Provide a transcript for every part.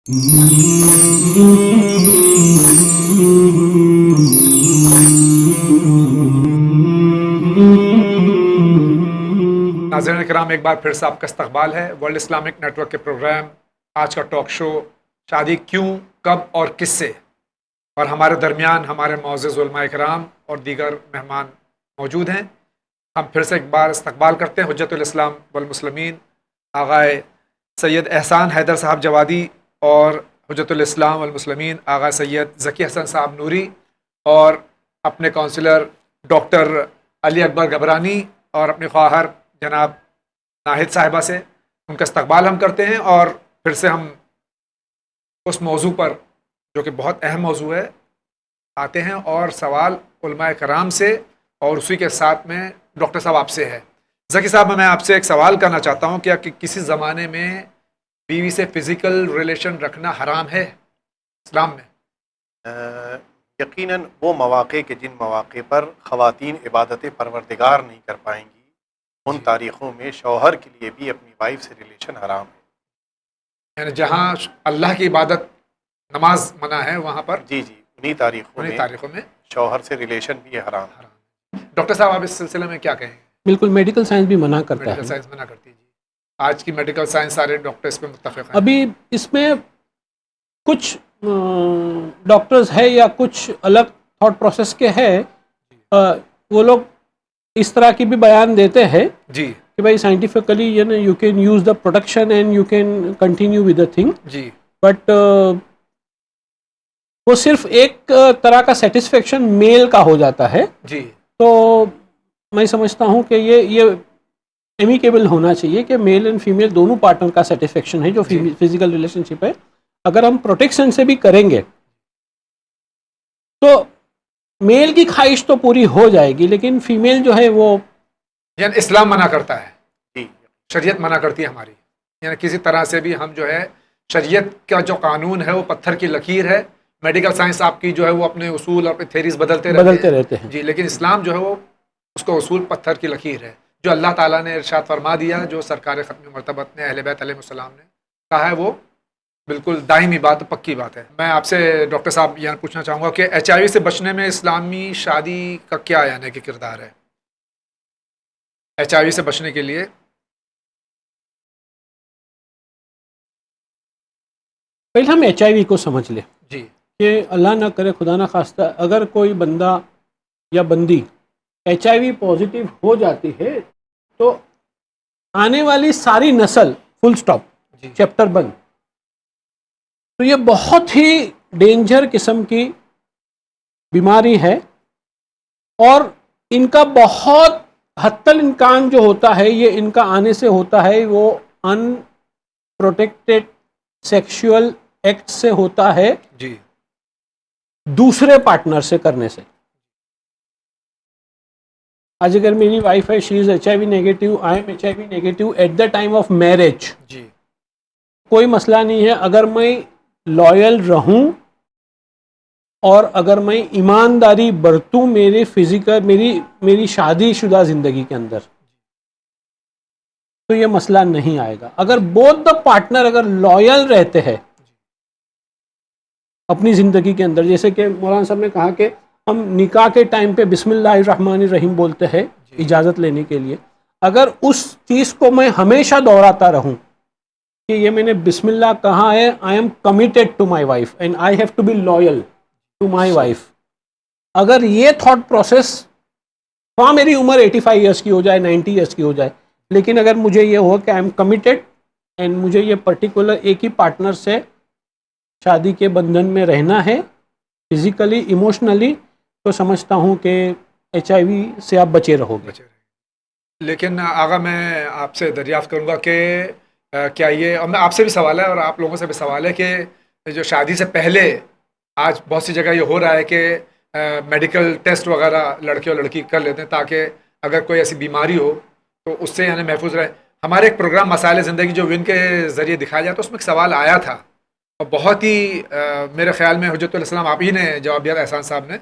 ناظرین کرام، ایک بار پھر سے آپ کا استقبال ہے ورلڈ اسلامک نیٹ ورک کے پروگرام آج کا ٹاک شو شادی کیوں، کب اور کس سے، اور ہمارے درمیان ہمارے معزز علماء کرام اور دیگر مہمان موجود ہیں۔ ہم پھر سے ایک بار استقبال کرتے ہیں حجت الاسلام والمسلمین آغائے سید احسان حیدر صاحب جوادی اور حجت الاسلام والمسلمین آغا سید ذکی حسن صاحب نوری اور اپنے کونسلر ڈاکٹر علی اکبر گبرانی اور اپنے خواہر جناب ناہید صاحبہ سے ان کا استقبال ہم کرتے ہیں، اور پھر سے ہم اس موضوع پر جو کہ بہت اہم موضوع ہے آتے ہیں، اور سوال علماء کرام سے اور اسی کے ساتھ میں ڈاکٹر صاحب آپ سے ہے۔ ذکی صاحب، میں آپ سے ایک سوال کرنا چاہتا ہوں کہ کسی زمانے میں بیوی سے فزیکل ریلیشن رکھنا حرام ہے اسلام میں؟ یقیناً وہ مواقع کہ جن مواقع پر خواتین عبادت پروردگار نہیں کر پائیں گی، ان تاریخوں میں شوہر کے لیے بھی اپنی وائف سے ریلیشن حرام ہے۔ یعنی جہاں اللہ کی عبادت نماز منع ہے وہاں پر جی انہی تاریخوں میں شوہر سے ریلیشن بھی حرام ہے۔ ڈاکٹر صاحب، آپ اس سلسلے میں کیا کہیں؟ بالکل، میڈیکل سائنس بھی منع کرتا ہے، میڈیکل سائنس منع کرتی ہے جی۔ آج کی میڈیکل سائنس سارے ڈاکٹر اس پہ متفق ہیں۔ ابھی اس میں کچھ ڈاکٹرز ہے یا کچھ الگ تھاٹ پروسیس کے ہے، وہ لوگ اس طرح کی بھی بیان دیتے ہیں جی کہ بھائی scientifically you can use the protection and you can continue with the thing, جی، بٹ وہ صرف ایک طرح کا سیٹسفیکشن میل کا ہو جاتا ہے۔ جی، تو میں سمجھتا ہوں کہ یہ امیکیبل ہونا چاہیے کہ میل اینڈ فیمیل دونوں پارٹنر کا سیٹسفیکشن ہے جو فزیکل ریلیشن شپ ہے۔ اگر ہم پروٹیکشن سے بھی کریں گے تو میل کی خواہش تو پوری ہو جائے گی، لیکن فیمیل جو ہے وہ یعنی اسلام منع کرتا ہے، جی شریعت منع کرتی ہے ہماری، یعنی کسی طرح سے بھی ہم جو ہے شریعت کا جو قانون ہے وہ پتھر کی لکیر ہے۔ میڈیکل سائنس آپ کی جو ہے وہ اپنے اصول اور اپنے تھیریز بدلتے رہتے ہیں جی، لیکن اسلام جو ہے وہ اس کا اصول پتھر کی لکیر ہے، جو اللہ تعالیٰ نے ارشاد فرما دیا، جو سرکار ختم مرتبت نے اہل بیت علیہ السلام نے کہا ہے، وہ بالکل دائمی بات، پکی بات ہے۔ میں آپ سے ڈاکٹر صاحب یعنی پوچھنا چاہوں گا کہ HIV سے بچنے میں اسلامی شادی کا کیا یعنی کہ کردار ہے؟ HIV سے بچنے کے لیے پہلے ہم HIV کو سمجھ لیں جی، کہ اللہ نہ کرے خدا نہ خواستہ اگر کوئی بندہ یا بندی HIV پازیٹیو ہو جاتی ہے تو آنے والی ساری نسل فل سٹاپ، جی، چیپٹر بند۔ تو یہ بہت ہی ڈینجر قسم کی بیماری ہے، اور ان کا بہت حتی الامکان جو ہوتا ہے یہ ان کا آنے سے ہوتا ہے وہ ان پروٹیکٹڈ سیکشول ایکٹ سے ہوتا ہے، جی، دوسرے پارٹنر سے کرنے سے۔ آج اگر میری وائف ہے، she is HIV negative, I am HIV negative at the time of marriage, جی، کوئی مسئلہ نہیں ہے اگر میں لائل رہوں اور اگر میں ایمانداری برتوں میری فزیکل میری شادی شدہ زندگی کے اندر، تو یہ مسئلہ نہیں آئے گا۔ اگر بوتھ دا پارٹنر اگر لائل رہتے ہیں اپنی زندگی کے اندر، جیسے کہ مولانا صاحب نے کہا کہ ہم نکاح کے ٹائم پہ بسم اللہ الرحمن الرحیم بولتے ہیں اجازت لینے کے لیے، اگر اس چیز کو میں ہمیشہ دہراتا رہوں کہ یہ میں نے بسم اللہ کہا ہے، I am committed to my wife and I have to be loyal to my wife, اگر یہ تھاٹ پروسیس ہاں میری عمر 85 ایئرس کی ہو جائے، 90 ایئرس کی ہو جائے، لیکن اگر مجھے یہ ہو کہ آئی ایم کمیٹیڈ اینڈ مجھے یہ پرٹیکولر ایک ہی پارٹنر سے شادی کے بندھن میں رہنا ہے فزیکلی ایموشنلی، تو سمجھتا ہوں کہ HIV سے آپ بچے رہو گے۔ لیکن آغا میں آپ سے دریافت کروں گا کہ کیا یہ، اور میں آپ سے بھی سوال ہے اور آپ لوگوں سے بھی سوال ہے کہ جو شادی سے پہلے آج بہت سی جگہ یہ ہو رہا ہے کہ میڈیکل ٹیسٹ وغیرہ لڑکے اور لڑکی کر لیتے ہیں تاکہ اگر کوئی ایسی بیماری ہو تو اس سے یعنی محفوظ رہے۔ ہمارے ایک پروگرام مسائل زندگی جو ون کے ذریعے دکھایا جاتا ہے اس میں ایک سوال آیا تھا، اور بہت ہی میرے خیال میں حجت الاسلام آپ ہی نے جواب دیا احسان صاحب نے،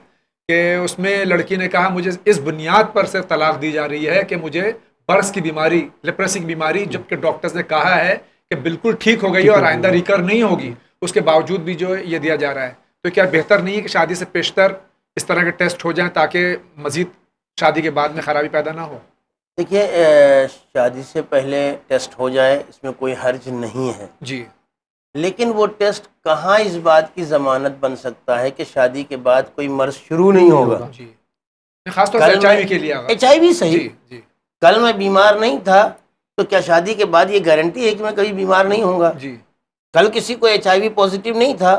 کہ اس میں لڑکی نے کہا مجھے اس بنیاد پر صرف طلاق دی جا رہی ہے کہ مجھے برس کی بیماری، لیپریسی کی بیماری، جبکہ ڈاکٹرز نے کہا ہے کہ بالکل ٹھیک ہو گئی اور آئندہ ریکر نہیں ہوگی، اس کے باوجود بھی جو ہے یہ دیا جا رہا ہے. تو کیا بہتر نہیں ہے کہ شادی سے پیشتر اس طرح کے ٹیسٹ ہو جائیں تاکہ مزید شادی کے بعد میں خرابی پیدا نہ ہو؟ دیکھیے شادی سے پہلے ٹیسٹ ہو جائے اس میں کوئی حرج نہیں ہے جی. لیکن وہ ٹیسٹ کہاں اس بات کی ضمانت بن سکتا ہے کہ شادی کے بعد کوئی مرض شروع نہیں ہوگا. جی. خاص طور سے ایچ آئی وی کے لیے. ایچ آئی وی صحیح. جی جی. کل میں بیمار نہیں تھا تو کیا شادی کے بعد یہ گارنٹی ہے کہ میں کبھی بیمار نہیں ہوں گا؟ جی. کل کسی کو ایچ آئی وی پازیٹیو نہیں تھا،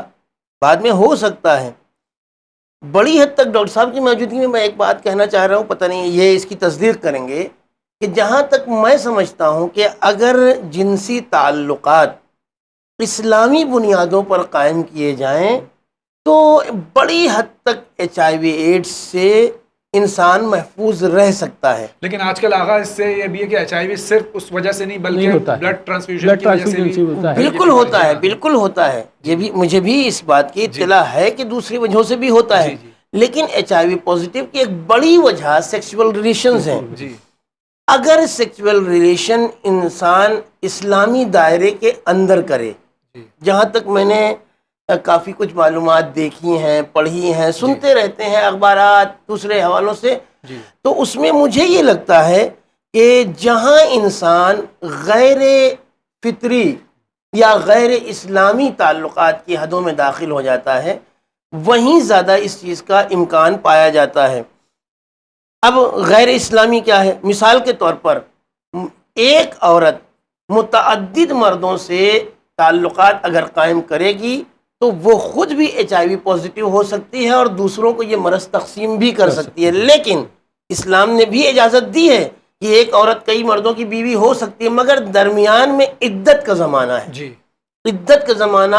بعد میں ہو سکتا ہے. بڑی حد تک ڈاکٹر صاحب کی موجودگی میں ایک بات کہنا چاہ رہا ہوں، پتہ نہیں یہ اس کی تصدیق کریں گے، کہ جہاں تک میں سمجھتا ہوں کہ اگر جنسی تعلقات اسلامی بنیادوں پر قائم کیے جائیں تو بڑی حد تک ایچ آئی وی ایڈز سے انسان محفوظ رہ سکتا ہے. لیکن آج کل آغاز اس سے یہ بھی ہے کہ ایچ آئی وی صرف اس وجہ سے نہیں بلکہ ہوتا ہے. بلڈ ٹرانسفیوژن کی وجہ سے بھی ہوتا ہے. بالکل ہوتا ہے، بالکل ہوتا ہے. یہ بھی مجھے بھی اس بات کی اطلاع ہے کہ دوسری وجہوں سے بھی ہوتا ہے. لیکن ایچ آئی وی پازیٹیو کی ایک بڑی وجہ سیکسول ریلیشنز ہیں. جی. اگر سیکسول ریلیشن انسان اسلامی دائرے کے اندر کرے، جہاں تک میں نے کافی کچھ معلومات دیکھی ہیں، پڑھی ہیں، سنتے رہتے ہیں اخبارات دوسرے حوالوں سے، تو اس میں مجھے یہ لگتا ہے کہ جہاں انسان غیر فطری یا غیر اسلامی تعلقات کی حدوں میں داخل ہو جاتا ہے وہیں زیادہ اس چیز کا امکان پایا جاتا ہے. اب غیر اسلامی کیا ہے؟ مثال کے طور پر ایک عورت متعدد مردوں سے تعلقات اگر قائم کرے گی تو وہ خود بھی ایچ آئی وی پازیٹیو ہو سکتی ہے اور دوسروں کو یہ مرض تقسیم بھی کر سکتی ہے. لیکن اسلام نے بھی اجازت دی ہے کہ ایک عورت کئی مردوں کی بیوی ہو سکتی ہے، مگر درمیان میں عدت کا زمانہ ہے. جی. عدت کا زمانہ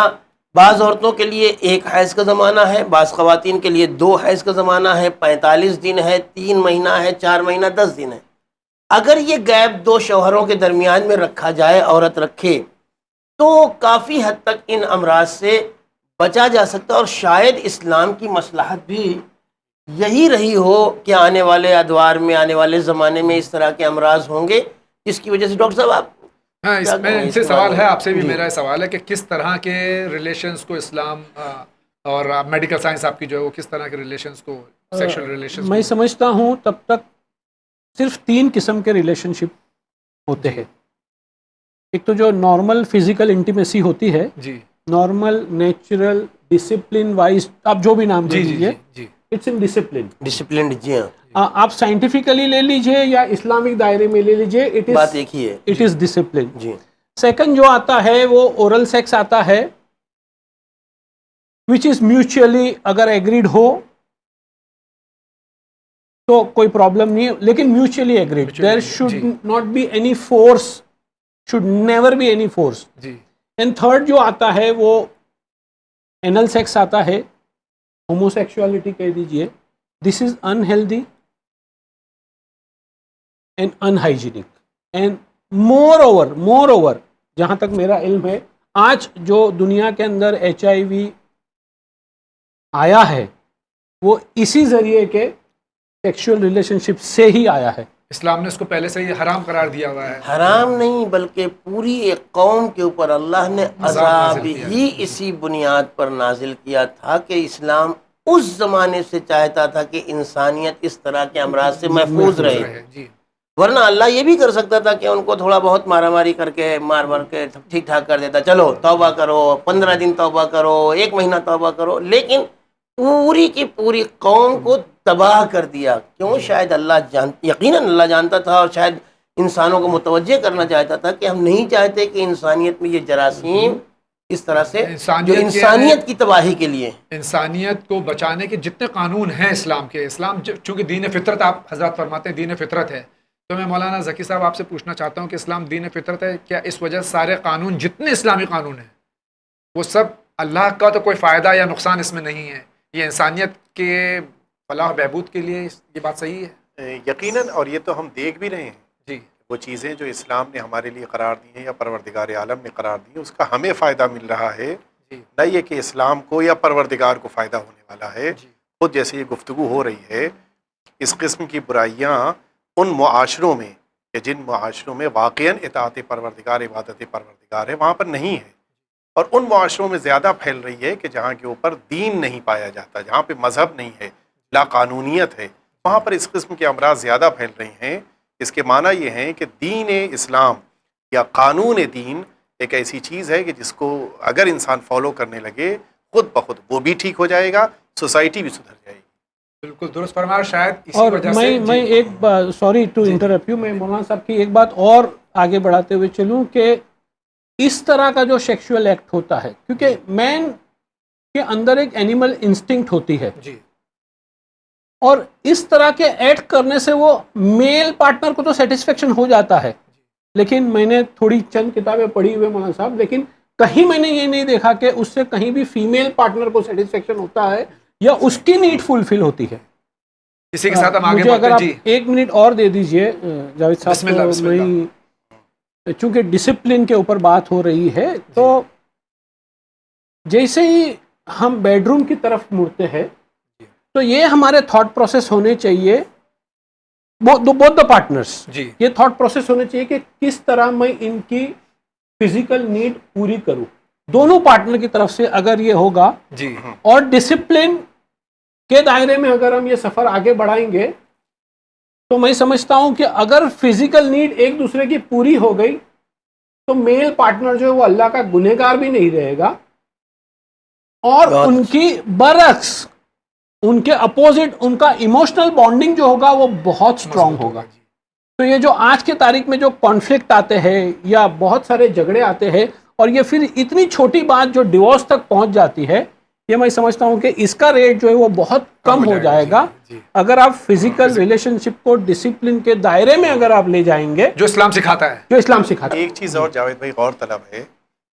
بعض عورتوں کے لیے 1 حیض کا زمانہ ہے، بعض خواتین کے لیے 2 حیض کا زمانہ ہے، 45 دن ہے، 3 مہینہ ہے، 4 مہینہ 10 دن ہے. اگر یہ گیپ 2 شوہروں کے درمیان میں رکھا جائے، عورت رکھے، تو کافی حد تک ان امراض سے بچا جا سکتا ہے. اور شاید اسلام کی مصلحت بھی یہی رہی ہو کہ آنے والے ادوار میں، آنے والے زمانے میں اس طرح کے امراض ہوں گے، جس کی وجہ سے ڈاکٹر صاحب آپ ہاں اس میں ان سے سوال ہے، آپ سے بھی میرا سوال ہے کہ کس طرح کے ریلیشنز کو اسلام اور میڈیکل سائنس آپ کی جو ہے وہ کس طرح کے ریلیشنز کو، سیکشل ریلیشنز میں سمجھتا ہوں تب تک صرف 3 قسم کے ریلیشن شپ ہوتے ہیں. ایک تو جو نارمل فزیکل انٹیمیسی ہوتی ہے، جی، نارمل نیچرل ڈسپلن وائز، آپ جو بھی نام دے جی جی دیجیے، جی اٹس ان ڈسپلن. ڈسپلنڈ. جی ہاں، آپ سائنٹیفکلی لے لیجئے یا اسلامک دائرے میں لے لیجئے، بات ایک ہی ہے. It is discipline. جی. سیکنڈ جو آتا ہے وہ اورل سیکس آتا ہے، وچ از میوچلی اگر ایگریڈ ہو تو کوئی پرابلم نہیں ہے، لیکن mutually agreed. There should not be any force, should never be any force. جی. اینڈ تھرڈ جو آتا ہے وہ اینل سیکس آتا ہے، ہومو سیکشوالٹی کہہ دیجئے. This is unhealthy and unhygienic. And moreover جہاں تک میرا علم ہے، آج جو دنیا کے اندر ایچ آئی وی آیا ہے وہ اسی ذریعے کے سیکشل ریلیشن شپ سے ہی آیا ہے. اسلام نے اس کو پہلے سے ہی حرام قرار دیا ہوا ہے. حرام نہیں بلکہ پوری ایک قوم کے اوپر اللہ نے عذاب ہی اسی بنیاد پر نازل کیا تھا کہ اسلام اس زمانے سے چاہتا تھا کہ انسانیت اس طرح کے امراض سے محفوظ رہے. جی. ورنہ اللہ یہ بھی کر سکتا تھا کہ ان کو تھوڑا بہت مارا ماری کر کے مار کے ٹھیک ٹھاک کر دیتا، چلو توبہ کرو، 15 دن توبہ کرو، 1 مہینہ توبہ کرو. لیکن پوری کی پوری قوم کو تباہ کر دیا. کیوں؟ شاید اللہ یقیناً اللہ جانتا تھا اور شاید انسانوں کو متوجہ کرنا چاہتا تھا کہ ہم نہیں چاہتے کہ انسانیت میں یہ جراثیم اس طرح سے جو انسانیت کی تباہی کے لیے، انسانیت کو بچانے کے جتنے قانون ہیں اسلام کے، اسلام چونکہ دین فطرت آپ حضرات فرماتے ہیں دین فطرت ہے، تو میں مولانا ذکی صاحب آپ سے پوچھنا چاہتا ہوں کہ اسلام دین فطرت ہے، کیا اس وجہ سے سارے قانون جتنے اسلامی قانون ہیں وہ سب اللہ کا تو کوئی فائدہ یا نقصان اس میں نہیں ہے، یہ انسانیت کے فلاح و بہبود کے لیے یہ بات صحیح ہے؟ یقیناً، اور یہ تو ہم دیکھ بھی رہے ہیں. جی. وہ چیزیں جو اسلام نے ہمارے لیے قرار دی ہیں یا پروردگار عالم نے قرار دی ہیں، اس کا ہمیں فائدہ مل رہا ہے، نہ یہ کہ اسلام کو یا پروردگار کو فائدہ ہونے والا ہے. خود جیسے یہ گفتگو ہو رہی ہے، اس قسم کی برائیاں ان معاشروں میں کہ جن معاشروں میں واقعاً اطاعت پروردگار، عبادت پروردگار ہے، وہاں پر نہیں ہے. اور ان معاشروں میں زیادہ پھیل رہی ہے کہ جہاں کے اوپر دین نہیں پایا جاتا، جہاں پہ مذہب نہیں ہے، لا قانونیت ہے، وہاں پر اس قسم کے امراض زیادہ پھیل رہی ہیں۔ اس کے معنی یہ ہیں کہ دین اسلام یا قانون دین ایک ایسی چیز ہے کہ جس کو اگر انسان فالو کرنے لگے خود بخود وہ بھی ٹھیک ہو جائے گا، سوسائٹی بھی سدھر جائے گی۔ بالکل درست فرمایا، شاید اسی اور وجہ سے میں ایک سوری ٹو انٹرپٹ یو، میں مولانا صاحب کی ایک بات اور آگے بڑھاتے ہوئے چلوں کہ اس طرح کا جو سیکشول ایکٹ ہوتا ہے، کیونکہ مین کے اندر ایک اینیمل انسٹنکٹ ہوتی ہے، جی اور اس طرح کے ایکٹ کرنے سے وہ میل پارٹنر کو تو سیٹسفیکشن ہو جاتا ہے، لیکن میں نے تھوڑی چند کتابیں پڑھی ہوئے مولانا صاحب، لیکن کہیں میں نے یہ نہیں دیکھا کہ اس سے کہیں بھی فیمیل پارٹنر کو سیٹسفیکشن ہوتا ہے یا اس کی نیڈ فلفل ہوتی ہے۔ اسی کے ساتھ ہم آگے مجھے اگر بڑھتے آپ ہیں۔ جی ایک منٹ اور دے دیجئے جاوید بسم صاحب، اللہ، تو بسم اللہ۔ میں چونکہ ڈسپلن کے اوپر بات ہو رہی ہے، تو جیسے ہی ہم بیڈ روم کی طرف مڑتے ہیں تو یہ ہمارے تھاٹ پروسیس ہونے چاہیے، بوتھ دا پارٹنرس، جی یہ تھاٹ پروسیس ہونے چاہیے کہ کس طرح میں ان کی فزیکل نیڈ پوری کروں، دونوں پارٹنر کی طرف سے اگر یہ ہوگا، جی اور ڈسپلن کے دائرے میں اگر ہم یہ سفر آگے بڑھائیں گے، تو میں سمجھتا ہوں کہ اگر فزیکل نیڈ ایک دوسرے کی پوری ہو گئی تو میل پارٹنر جو ہے وہ اللہ کا گنہگار بھی نہیں رہے گا، اور ان کی برعکس، ان کے اپوزٹ، ان کا ایموشنل بانڈنگ جو ہوگا وہ بہت سٹرونگ ہوگا۔ تو یہ جو آج کے تاریخ میں جو کانفلکٹ آتے ہیں یا بہت سارے جھگڑے آتے ہیں، اور یہ پھر اتنی چھوٹی بات جو ڈیورس تک پہنچ جاتی ہے، یہ میں سمجھتا ہوں کہ اس کا ریٹ جو ہے وہ بہت کم ہو جائے گا اگر آپ فزیکل ریلیشن شپ کو ڈسپلن کے دائرے میں اگر آپ لے جائیں گے، جو اسلام سکھاتا ہے۔ جو اسلام سکھاتا ہے۔ ایک چیز اور جاوید بھائی غور طلب ہے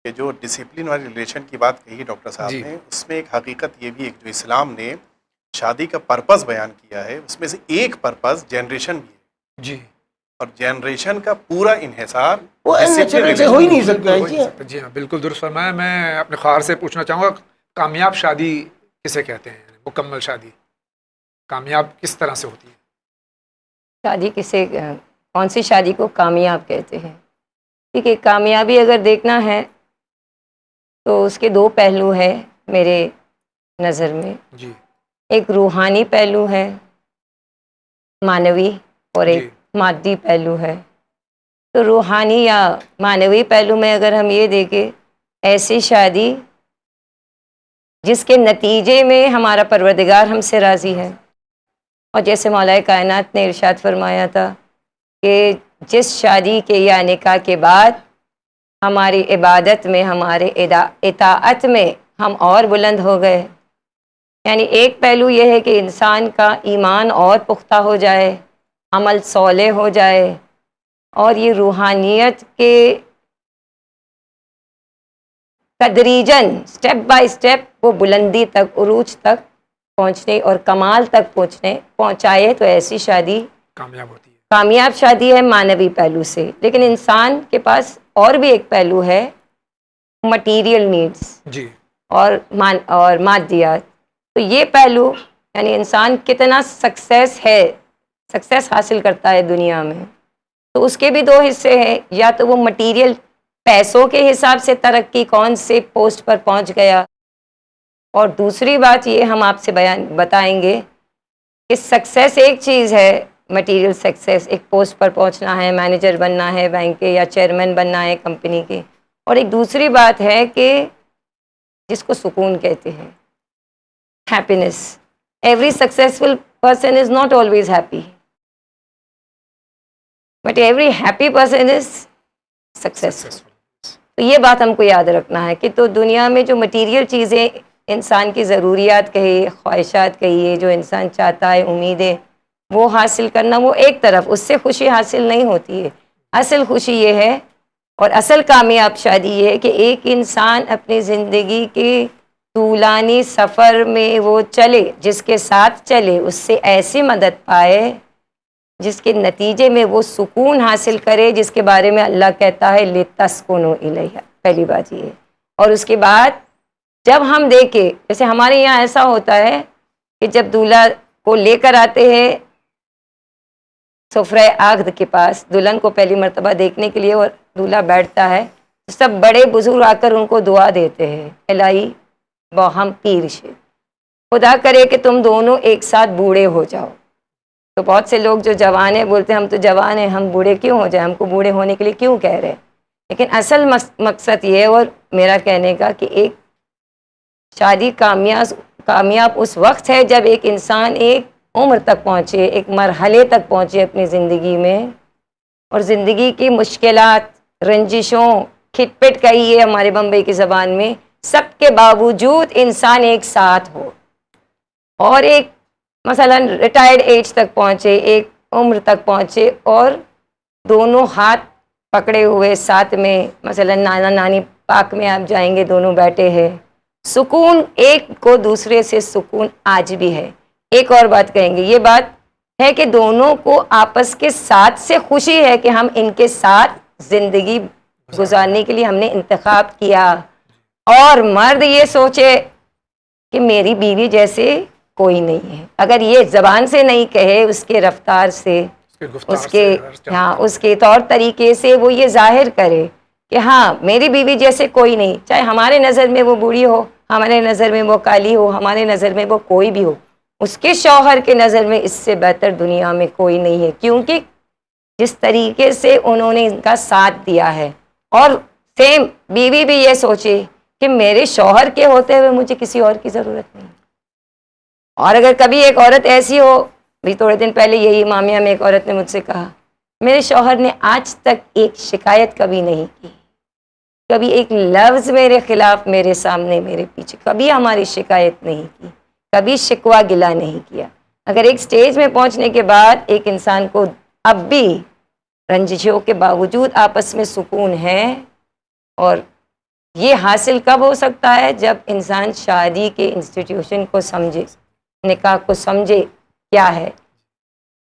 کہ جو ڈسپلن والی ریلیشن کی بات کہی ڈاکٹر صاحب جی نے، اس میں ایک حقیقت یہ بھی ہے کہ جو اسلام نے شادی کا پرپز بیان کیا ہے، اس میں سے ایک پرپز جنریشن بھی ہے، جی اور جنریشن کا پورا انحصار وہ نیچرل سے ہو ہی نہیں سکتا ہے۔ جی ہاں بالکل درست فرمایا۔ میں اپنے خواہر سے پوچھنا چاہوں گا، کامیاب شادی کسے کہتے ہیں؟ مکمل شادی کامیاب کس طرح سے ہوتی ہے؟ شادی کسے، کون سی شادی کو کامیاب کہتے ہیں؟ ٹھیک ہے، کامیابی اگر دیکھنا ہے تو اس کے دو پہلو ہیں میرے نظر میں۔ جی ایک روحانی پہلو ہے، معنوی، اور ایک مادی پہلو ہے۔ تو روحانی یا معنوی پہلو میں اگر ہم یہ دیکھیں، ایسی شادی جس کے نتیجے میں ہمارا پروردگار ہم سے راضی ہے، اور جیسے مولا کائنات نے ارشاد فرمایا تھا کہ جس شادی کے یا نکاح کے بعد ہماری عبادت میں، ہمارے اطاعت میں ہم اور بلند ہو گئے، یعنی ایک پہلو یہ ہے کہ انسان کا ایمان اور پختہ ہو جائے، عمل صالح ہو جائے، اور یہ روحانیت کے تدریجاً سٹیپ بائی سٹیپ وہ بلندی تک، عروج تک پہنچنے اور کمال تک پہنچائے، تو ایسی شادی کامیاب ہوتی ہے۔ کامیاب شادی ہے معنوی پہلو سے۔ لیکن انسان کے پاس اور بھی ایک پہلو ہے، مٹیریل نیڈز جی اور مادیات۔ تو یہ پہلو، یعنی انسان کتنا سکسیس حاصل کرتا ہے دنیا میں، تو اس کے بھی دو حصے ہیں، یا تو وہ مٹیریل پیسوں کے حساب سے ترقی، کون سے پوسٹ پر پہنچ گیا، اور دوسری بات یہ ہم آپ سے بتائیں گے کہ سکسیس ایک چیز ہے، مٹیریل سکسیس، ایک پوسٹ پر پہنچنا ہے، مینیجر بننا ہے بینک کے، یا چیئرمین بننا ہے کمپنی کے، اور ایک دوسری بات ہے کہ جس کو سکون کہتے ہیں، happiness. Every successful person is not always happy, but every happy person is successful. تو یہ بات ہم کو یاد رکھنا ہے کہ تو دنیا میں جو مٹیریل چیزیں، انسان کی ضروریات کہیے، خواہشات کہیے، جو انسان چاہتا ہے، امیدیں، وہ حاصل کرنا، وہ ایک طرف، اس سے خوشی حاصل نہیں ہوتی ہے۔ اصل خوشی یہ ہے، اور اصل کامیاب شادی یہ ہے کہ ایک انسان اپنی زندگی کے طولانی سفر میں وہ چلے، جس کے ساتھ چلے، اس سے ایسی مدد پائے جس کے نتیجے میں وہ سکون حاصل کرے، جس کے بارے میں اللہ کہتا ہے لِتَسْكُنُوا إِلَيْهَا۔ پہلی بات یہ ہے۔ اور اس کے بعد جب ہم دیکھیں، جیسے ہمارے یہاں ایسا ہوتا ہے کہ جب دولہا کو لے کر آتے ہیں سفرہ عقد کے پاس، دلہن کو پہلی مرتبہ دیکھنے کے لیے، اور دولہا بیٹھتا ہے، سب بڑے بزرگ آ کر ان کو دعا دیتے ہیں، الہی ہم پیر سے خدا کرے کہ تم دونوں ایک ساتھ بوڑھے ہو جاؤ. تو بہت سے لوگ جو جوان ہیں بولتے ہیں ہم تو جوان ہیں، ہم بوڑھے کیوں ہو جائیں، ہم کو بوڑھے ہونے کے لیے کیوں کہہ رہے ہیں. لیکن اصل مقصد یہ ہے، اور میرا کہنے کا، کہ ایک شادی کامیاب اس وقت ہے جب ایک انسان ایک عمر تک پہنچے، ایک مرحلے تک پہنچے اپنی زندگی میں، اور زندگی کی مشکلات، رنجشوں، کھٹ پٹ کہی ہے ہمارے بمبئی کی زبان میں، سب کے باوجود انسان ایک ساتھ ہو، اور ایک مثلا ریٹائرڈ ایج تک پہنچے، ایک عمر تک پہنچے، اور دونوں ہاتھ پکڑے ہوئے ساتھ میں، مثلا نانا نانی پاک میں آپ جائیں گے، دونوں بیٹھے ہیں، سکون، ایک کو دوسرے سے سکون آج بھی ہے. ایک اور بات کہیں گے، یہ بات ہے کہ دونوں کو آپس کے ساتھ سے خوشی ہے کہ ہم ان کے ساتھ زندگی گزارنے کے لیے ہم نے انتخاب کیا. اور مرد یہ سوچے کہ میری بیوی جیسے کوئی نہیں ہے، اگر یہ زبان سے نہیں کہے، اس کے رفتار سے، اس کے طور طریقے سے وہ یہ ظاہر کرے کہ ہاں میری بیوی جیسے کوئی نہیں، چاہے ہمارے نظر میں وہ بوڑھی ہو، ہمارے نظر میں وہ کالی ہو، ہمارے نظر میں وہ کوئی بھی ہو، اس کے شوہر کے نظر میں اس سے بہتر دنیا میں کوئی نہیں ہے، کیونکہ جس طریقے سے انہوں نے ان کا ساتھ دیا ہے. اور سیم بیوی بھی یہ سوچے کہ میرے شوہر کے ہوتے ہوئے مجھے کسی اور کی ضرورت نہیں. اور اگر کبھی ایک عورت ایسی ہو، بھی تھوڑے دن پہلے یہی مامیہ میں ایک عورت نے مجھ سے کہا، میرے شوہر نے آج تک ایک شکایت کبھی نہیں کی، کبھی ایک لفظ میرے خلاف، میرے سامنے، میرے پیچھے کبھی ہماری شکایت نہیں کی، کبھی شکوہ گلہ نہیں کیا. اگر ایک سٹیج میں پہنچنے کے بعد ایک انسان کو اب بھی رنجشوں کے باوجود آپس میں سکون ہے، اور یہ حاصل کب ہو سکتا ہے جب انسان شادی کے انسٹیٹیوشن کو سمجھے، نکاح کو سمجھے کیا ہے.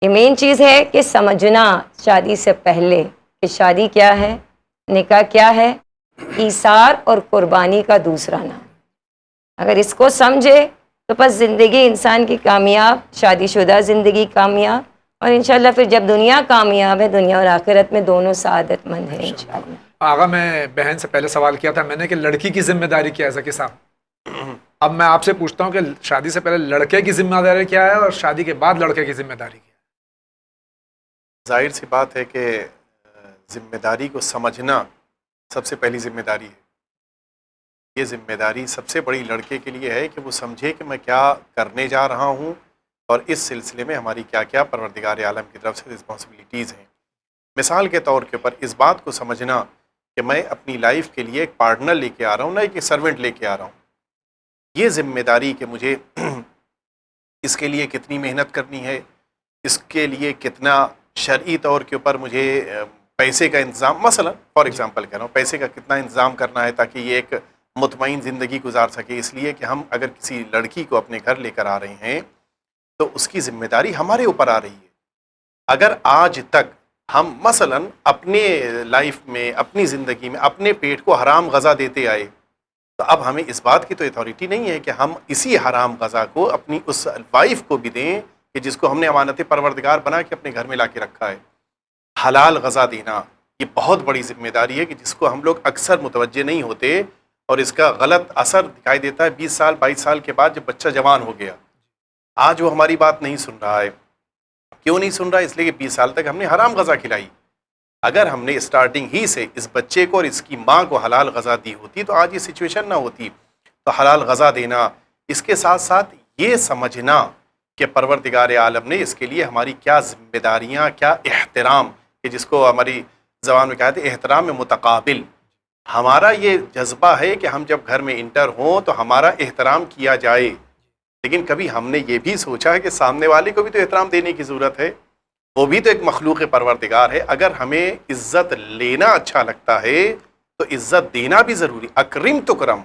یہ مین چیز ہے کہ سمجھنا شادی سے پہلے کہ شادی کیا ہے، نکاح کیا ہے، ایثار اور قربانی کا دوسرا نام. اگر اس کو سمجھے تو بس زندگی انسان کی کامیاب، شادی شدہ زندگی کامیاب، اور انشاءاللہ پھر جب دنیا کامیاب ہے، دنیا اور آخرت میں دونوں سعادت مند ہیں انشاءاللہ. آغا میں بہن سے پہلے سوال کیا تھا میں نے کہ لڑکی کی ذمہ داری کیا ہے ذکی صاحب، اب میں آپ سے پوچھتا ہوں کہ شادی سے پہلے لڑکے کی ذمہ داری کیا ہے اور شادی کے بعد لڑکے کی ذمہ داری کیا ہے؟ ظاہر سی بات ہے کہ ذمہ داری کو سمجھنا سب سے پہلی ذمہ داری ہے. یہ ذمہ داری سب سے بڑی لڑکے کے لیے ہے کہ وہ سمجھے کہ میں کیا کرنے جا رہا ہوں، اور اس سلسلے میں ہماری کیا کیا پروردگار عالم کی طرف سے رسپانسبلٹیز ہیں. مثال کے طور کے اوپر اس بات کو سمجھنا کہ میں اپنی لائف کے لیے ایک پارٹنر لے کے آ رہا ہوں، نہ ایک سرونٹ لے کے آ رہا ہوں. یہ ذمہ داری کہ مجھے اس کے لیے کتنی محنت کرنی ہے، اس کے لیے کتنا شرعی طور کے اوپر مجھے پیسے کا انتظام، مثلا فار ایگزامپل کہہ رہا ہوں، پیسے کا کتنا انتظام کرنا ہے تاکہ یہ ایک مطمئن زندگی گزار سکے. اس لیے کہ ہم اگر کسی لڑکی کو اپنے گھر لے کر آ رہے ہیں تو اس کی ذمہ داری ہمارے اوپر آ رہی ہے. اگر آج تک ہم مثلا اپنے لائف میں، اپنی زندگی میں اپنے پیٹ کو حرام غذا دیتے آئے، تو اب ہمیں اس بات کی تو اتھارٹی نہیں ہے کہ ہم اسی حرام غذا کو اپنی اس وائف کو بھی دیں کہ جس کو ہم نے امانت پروردگار بنا کے اپنے گھر میں لا کے رکھا ہے. حلال غذا دینا یہ بہت بڑی ذمہ داری ہے کہ جس کو ہم لوگ اکثر متوجہ نہیں ہوتے، اور اس کا غلط اثر دکھائی دیتا ہے 20 سال 22 سال کے بعد جب بچہ جوان ہو گیا. آج وہ ہماری بات نہیں سن رہا ہے. کیوں نہیں سن رہا؟ اس لیے کہ 20 سال تک ہم نے حرام غذا کھلائی. اگر ہم نے اسٹارٹنگ ہی سے اس بچے کو اور اس کی ماں کو حلال غذا دی ہوتی تو آج یہ سچویشن نہ ہوتی. تو حلال غذا دینا، اس کے ساتھ ساتھ یہ سمجھنا کہ پروردگار عالم نے اس کے لیے ہماری کیا ذمہ داریاں، کیا احترام، کہ جس کو ہماری زبان میں کہتے ہیں احترام متقابل. ہمارا یہ جذبہ ہے کہ ہم جب گھر میں انٹر ہوں تو ہمارا احترام کیا جائے. لیکن کبھی ہم نے یہ بھی سوچا ہے کہ سامنے والے کو بھی تو احترام دینے کی ضرورت ہے، وہ بھی تو ایک مخلوق پروردگار ہے. اگر ہمیں عزت لینا اچھا لگتا ہے تو عزت دینا بھی ضروری. اکرم تکرم،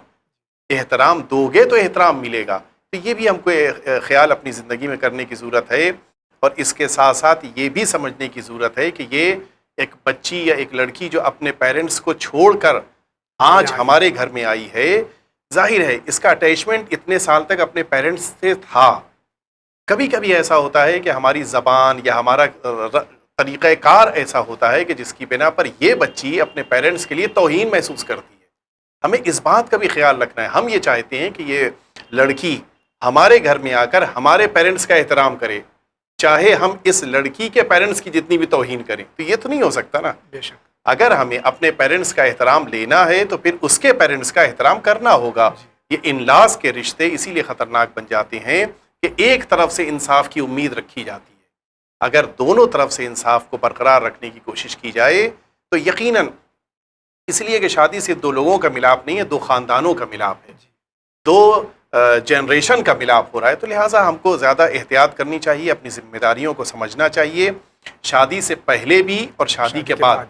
احترام دو گے تو احترام ملے گا. تو یہ بھی ہم کو خیال اپنی زندگی میں کرنے کی ضرورت ہے. اور اس کے ساتھ ساتھ یہ بھی سمجھنے کی ضرورت ہے کہ یہ ایک بچی یا ایک لڑکی جو اپنے پیرنٹس کو چھوڑ کر آج ہمارے گھر میں آئی ہے، ظاہر ہے اس کا اٹیچمنٹ اتنے سال تک اپنے پیرنٹس سے تھا. کبھی کبھی ایسا ہوتا ہے کہ ہماری زبان یا ہمارا طریقہ کار ایسا ہوتا ہے کہ جس کی بنا پر یہ بچی اپنے پیرنٹس کے لیے توہین محسوس کرتی ہے. ہمیں اس بات کا بھی خیال رکھنا ہے. ہم یہ چاہتے ہیں کہ یہ لڑکی ہمارے گھر میں آ کر ہمارے پیرنٹس کا احترام کرے، چاہے ہم اس لڑکی کے پیرنٹس کی جتنی بھی توہین کریں. تو یہ تو نہیں ہو سکتا نا. بے شک. اگر ہمیں اپنے پیرنٹس کا احترام لینا ہے تو پھر اس کے پیرنٹس کا احترام کرنا ہوگا. یہ ان-لاز کے رشتے اسی لیے خطرناک بن جاتے ہیں کہ ایک طرف سے انصاف کی امید رکھی جاتی ہے. اگر دونوں طرف سے انصاف کو برقرار رکھنے کی کوشش کی جائے تو یقیناً، اس لیے کہ شادی سے دو لوگوں کا ملاپ نہیں ہے، دو خاندانوں کا ملاپ ہے، دو جنریشن کا ملاپ ہو رہا ہے. تو لہٰذا ہم کو زیادہ احتیاط کرنی چاہیے، اپنی ذمہ داریوں کو سمجھنا چاہیے، شادی سے پہلے بھی اور شادی کے بعد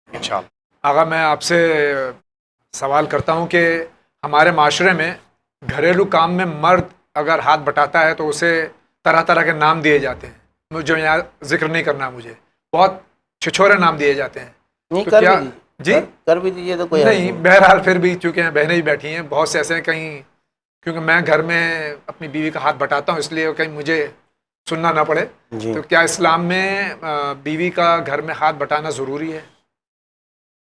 انشاءاللہ. آغا میں آپ سے سوال کرتا ہوں کہ ہمارے معاشرے میں گھریلو کام میں مرد اگر ہاتھ بٹاتا ہے تو اسے طرح طرح کے نام دیے جاتے ہیں. جو یہاں ذکر نہیں کرنا مجھے، بہت چھچورے نام دیے جاتے ہیں. نہیں تو کر کیا بھی جی کر بھی دیجیے تو کوئی حرج نہیں، بہرحال پھر بھی چونکہ بہنیں ہی بیٹھی ہیں، بہت سے ایسے ہیں کہیں، کیونکہ میں گھر میں اپنی بیوی کا ہاتھ بٹاتا ہوں اس لیے کہیں مجھے سننا نہ پڑے. جی. تو کیا اسلام میں بیوی کا گھر میں ہاتھ بٹانا ضروری ہے؟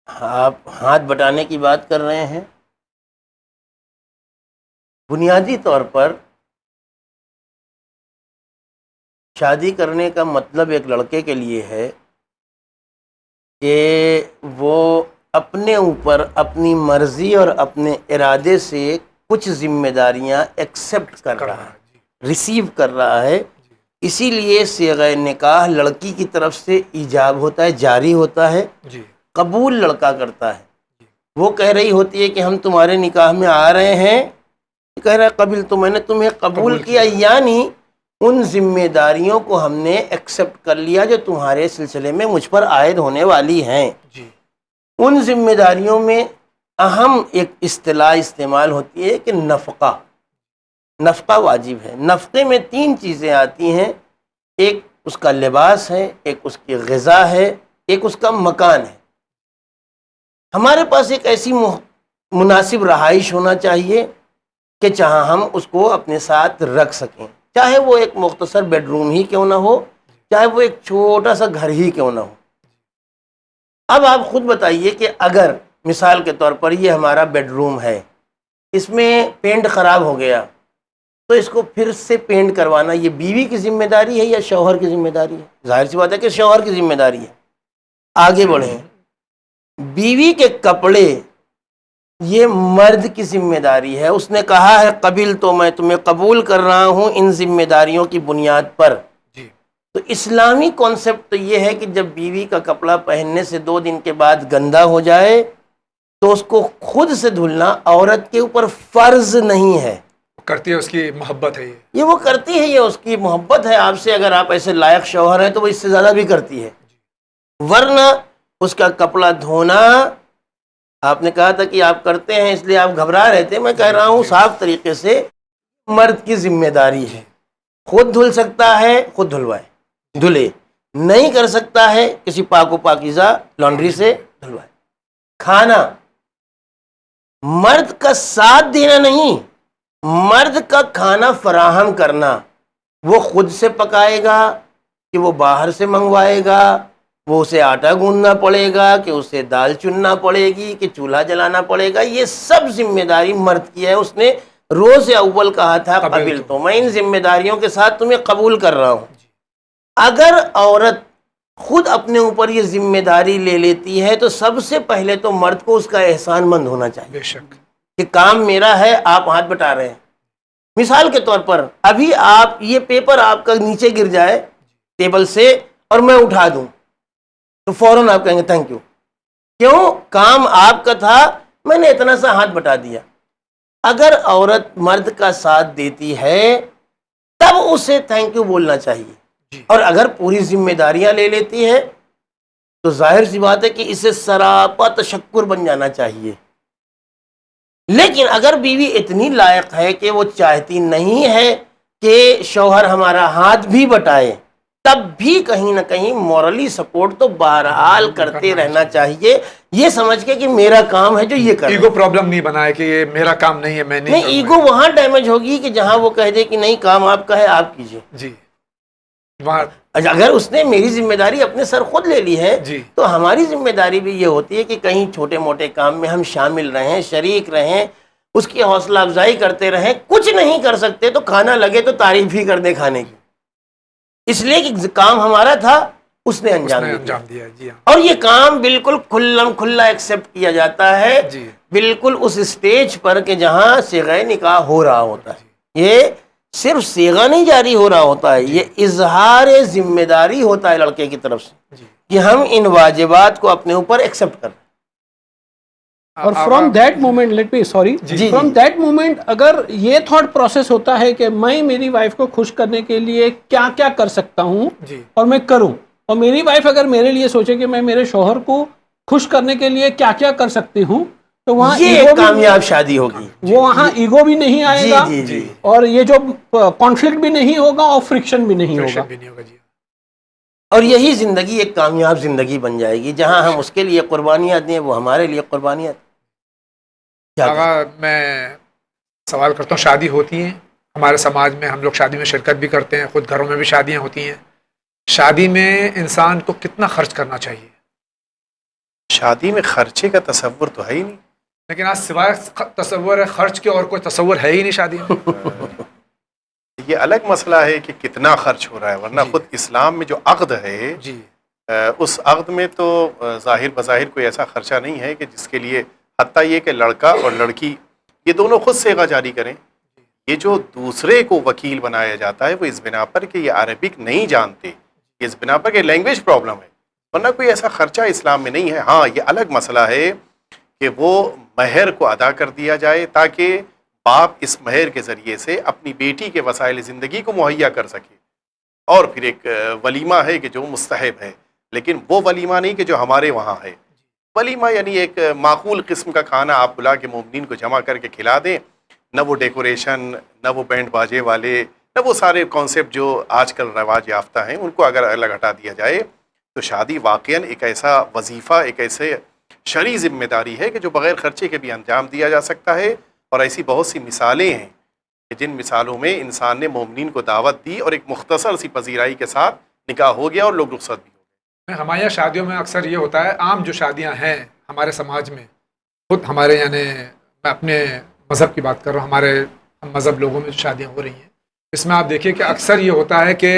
آپ ہاتھ بٹانے کی بات کر رہے ہیں. بنیادی طور پر شادی کرنے کا مطلب ایک لڑکے کے لیے ہے کہ وہ اپنے اوپر اپنی مرضی اور اپنے ارادے سے کچھ ذمہ داریاں ایکسیپٹ کر رہا ہے، ریسیو کر رہا ہے. اسی لیے صیغہ نکاح لڑکی کی طرف سے ایجاب ہوتا ہے، جاری ہوتا ہے، جی قبول لڑکا کرتا ہے. وہ کہہ رہی ہوتی ہے کہ ہم تمہارے نکاح میں آ رہے ہیں، کہہ رہا ہے قبل تو میں نے تمہیں قبول کیا، یعنی ان ذمہ داریوں کو ہم نے ایکسیپٹ کر لیا جو تمہارے سلسلے میں مجھ پر عائد ہونے والی ہیں. جی ان ذمہ داریوں میں اہم ایک اصطلاح استعمال ہوتی ہے کہ نفقہ. نفقہ واجب ہے. نفقے میں 3 چیزیں آتی ہیں، ایک اس کا لباس ہے، ایک اس کی غذا ہے، ایک اس کا مکان ہے. ہمارے پاس ایک ایسی مناسب رہائش ہونا چاہیے کہ جہاں ہم اس کو اپنے ساتھ رکھ سکیں، چاہے وہ ایک مختصر بیڈ روم ہی کیوں نہ ہو، چاہے وہ ایک چھوٹا سا گھر ہی کیوں نہ ہو. اب آپ خود بتائیے کہ اگر مثال کے طور پر یہ ہمارا بیڈ روم ہے، اس میں پینٹ خراب ہو گیا تو اس کو پھر سے پینٹ کروانا یہ بیوی کی ذمہ داری ہے یا شوہر کی ذمہ داری ہے؟ ظاہر سی بات ہے کہ شوہر کی ذمہ داری ہے. آگے بڑھیں. بیوی کے کپڑے یہ مرد کی ذمہ داری ہے. اس نے کہا ہے قبل تو میں تمہیں قبول کر رہا ہوں ان ذمہ داریوں کی بنیاد پر. جی تو اسلامی کانسیپٹ تو یہ ہے کہ جب بیوی کا کپڑا پہننے سے 2 دن کے بعد گندا ہو جائے تو اس کو خود سے دھلنا عورت کے اوپر فرض نہیں ہے. کرتی ہے، اس کی محبت ہے یہ وہ کرتی ہے، یہ اس کی محبت ہے آپ سے. اگر آپ ایسے لائق شوہر ہیں تو وہ اس سے زیادہ بھی کرتی ہے. ورنہ اس کا کپڑا دھونا، آپ نے کہا تھا کہ آپ کرتے ہیں اس لیے آپ گھبرا رہے تھے، میں کہہ رہا ہوں صاف طریقے سے مرد کی ذمہ داری ہے. خود دھل سکتا ہے خود دھلوائے، دھلے. نہیں کر سکتا ہے کسی پاک و پاکیزہ لانڈری سے دھلوائے. کھانا مرد کا ساتھ دینا نہیں، مرد کا کھانا فراہم کرنا. وہ خود سے پکائے گا کہ وہ باہر سے منگوائے گا، وہ اسے آٹا گوندنا پڑے گا کہ اسے دال چننا پڑے گی کہ چولہا جلانا پڑے گا، یہ سب ذمہ داری مرد کی ہے. اس نے روز اول کہا تھا قبل تو میں ان ذمہ داریوں کے ساتھ تمہیں قبول کر رہا ہوں. اگر عورت خود اپنے اوپر یہ ذمہ داری لے لیتی ہے تو سب سے پہلے تو مرد کو اس کا احسان مند ہونا چاہیے. بے شک. کہ کام میرا ہے، آپ ہاتھ بٹا رہے ہیں. مثال کے طور پر ابھی آپ یہ پیپر آپ کا نیچے گر جائے ٹیبل سے اور میں اٹھا دوں تو فوراً آپ کہیں گے تھینک یو. کیوں؟ کام آپ کا تھا، میں نے اتنا سا ہاتھ بٹا دیا. اگر عورت مرد کا ساتھ دیتی ہے تب اسے تھینک یو بولنا چاہیے. اور اگر پوری ذمہ داریاں لے لیتی ہے تو ظاہر سی بات ہے کہ اسے سراپا تشکر بن جانا چاہیے. لیکن اگر بیوی اتنی لائق ہے کہ وہ چاہتی نہیں ہے کہ شوہر ہمارا ہاتھ بھی بٹائے، تب بھی کہیں نہ کہیں مورلی سپورٹ تو بہرحال کرتے رہنا چاہیے، یہ سمجھ کے کہ میرا کام ہے جو یہ کرنا. ایگو پرابلم نہیں بنائے کہ یہ میرا کام نہیں ہے، میں نہیں. ایگو وہاں ڈیمیج ہوگی کہ جہاں وہ کہہ دے کہ نہیں کام آپ کا ہے آپ کیجئے. جی وہاں اگر اس نے میری ذمہ داری اپنے سر خود لے لی ہے جی تو ہماری ذمہ داری بھی یہ ہوتی ہے کہ کہیں چھوٹے موٹے کام میں ہم شامل رہیں، شریک رہیں، اس کی حوصلہ افزائی کرتے رہیں. کچھ نہیں کر سکتے تو کھانا لگے تو تعریف ہی کر دیں کھانے کی، اس لیے کہ کام ہمارا تھا، اس نے اس نے انجام انجام دیا. جی ہاں اور یہ کام بالکل کھلم کھلا ایکسیپٹ کیا جاتا ہے، جی بالکل اس اسٹیج پر کہ جہاں صیغہ نکاح ہو رہا ہوتا ہے. یہ صرف صیغہ نہیں جاری ہو رہا ہوتا ہے، یہ اظہار ذمہ داری ہوتا ہے لڑکے کی طرف سے جی. کہ ہم ان واجبات کو اپنے اوپر ایکسیپٹ کریں. اور from that moment let me sorry جی فرام دیٹ مومنٹ اگر یہ تھاٹ پروسیس ہوتا ہے کہ میں میری وائف کو خوش کرنے کے لیے کیا کیا کر سکتا ہوں جی اور میں کروں، اور میری وائف اگر میرے لیے سوچے کہ میں میرے شوہر کو خوش کرنے کے لیے کیا کیا کر سکتی ہوں، تو وہاں یہ ایک کامیاب شادی ہوگی. وہاں ایگو بھی نہیں آئے جی گا، جی جی اور یہ جو کانفلکٹ بھی نہیں ہوگا اور فرکشن بھی نہیں ہوگا. بھی نہیں ہوگا. جی اور یہی زندگی ایک کامیاب زندگی بن جائے گی جہاں ہم اس کے لیے قربانیاں دیں، وہ ہمارے لیے قربانیاں دیں. آغا میں سوال کرتا ہوں، شادی ہوتی ہیں ہمارے سماج میں، ہم لوگ شادی میں شرکت بھی کرتے ہیں، خود گھروں میں بھی شادیاں ہوتی ہیں. شادی میں انسان کو کتنا خرچ کرنا چاہیے؟ شادی میں خرچے کا تصور تو ہے ہی نہیں. لیکن آج سوائے تصور خرچ کے اور کوئی تصور ہے ہی نہیں شادی میں. یہ الگ مسئلہ ہے کہ کتنا خرچ ہو رہا ہے، ورنہ جی. خود اسلام میں جو عقد ہے جی اس عقد میں تو ظاہر بظاہر کوئی ایسا خرچہ نہیں ہے کہ جس کے لیے، حتیٰ یہ کہ لڑکا اور لڑکی یہ دونوں خود صیغہ جاری کریں. یہ جو دوسرے کو وکیل بنایا جاتا ہے وہ اس بنا پر کہ یہ عربک نہیں جانتے، اس بنا پر کہ لینگویج پرابلم ہے، ورنہ کوئی ایسا خرچہ اسلام میں نہیں ہے. ہاں یہ الگ مسئلہ ہے کہ وہ مہر کو ادا کر دیا جائے تاکہ باپ اس مہر کے ذریعے سے اپنی بیٹی کے وسائل زندگی کو مہیا کر سکے. اور پھر ایک ولیمہ ہے کہ جو مستحب ہے، لیکن وہ ولیمہ نہیں کہ جو ہمارے وہاں ہے. ولیمہ یعنی ایک معقول قسم کا کھانا آپ بلا کے مومنین کو جمع کر کے کھلا دیں، نہ وہ ڈیکوریشن، نہ وہ بینڈ باجے والے، نہ وہ سارے کانسیپٹ جو آج کل رواج یافتہ ہیں، ان کو اگر الگ ہٹا دیا جائے تو شادی واقعاً ایک ایسا وظیفہ، ایک ایسے شرعی ذمہ داری ہے کہ جو بغیر خرچے کے بھی انجام دیا جا سکتا ہے. اور ایسی بہت سی مثالیں ہیں کہ جن مثالوں میں انسان نے مومنین کو دعوت دی اور ایک مختصر سی پذیرائی کے ساتھ نکاح ہو گیا اور لوگ رخصت بھی ہو گئے. ہمارے یہاں شادیوں میں اکثر یہ ہوتا ہے، عام جو شادیاں ہیں ہمارے سماج میں، خود ہمارے یعنی میں اپنے مذہب کی بات کر رہا ہوں، ہمارے مذہب لوگوں میں جو شادیاں ہو رہی ہیں اس میں آپ دیکھیے کہ اکثر یہ ہوتا ہے کہ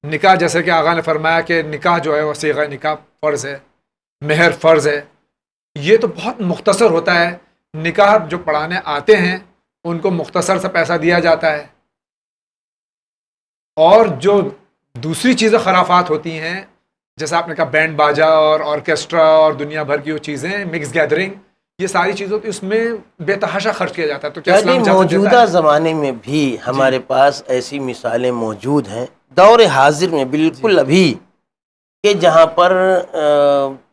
نکاح، جیسے کہ آغا نے فرمایا کہ نکاح جو ہے وہ صیغہ نکاح فرض ہے، مہر فرض ہے، یہ تو بہت مختصر ہوتا ہے. نکاح جو پڑھانے آتے ہیں ان کو مختصر سا پیسہ دیا جاتا ہے، اور جو دوسری چیزیں خرافات ہوتی ہیں جیسے آپ نے کہا بینڈ باجا اور آرکیسٹرا اور دنیا بھر کی وہ چیزیں، مکس گیدرنگ، یہ ساری چیزوں کی اس میں بے تحاشا خرچ کیا جاتا ہے. تو کیا اسلام اجازت دیتا موجودہ ہے؟ زمانے میں بھی ہمارے پاس ایسی مثالیں موجود ہیں، دور حاضر میں بالکل ابھی، کہ جہاں پر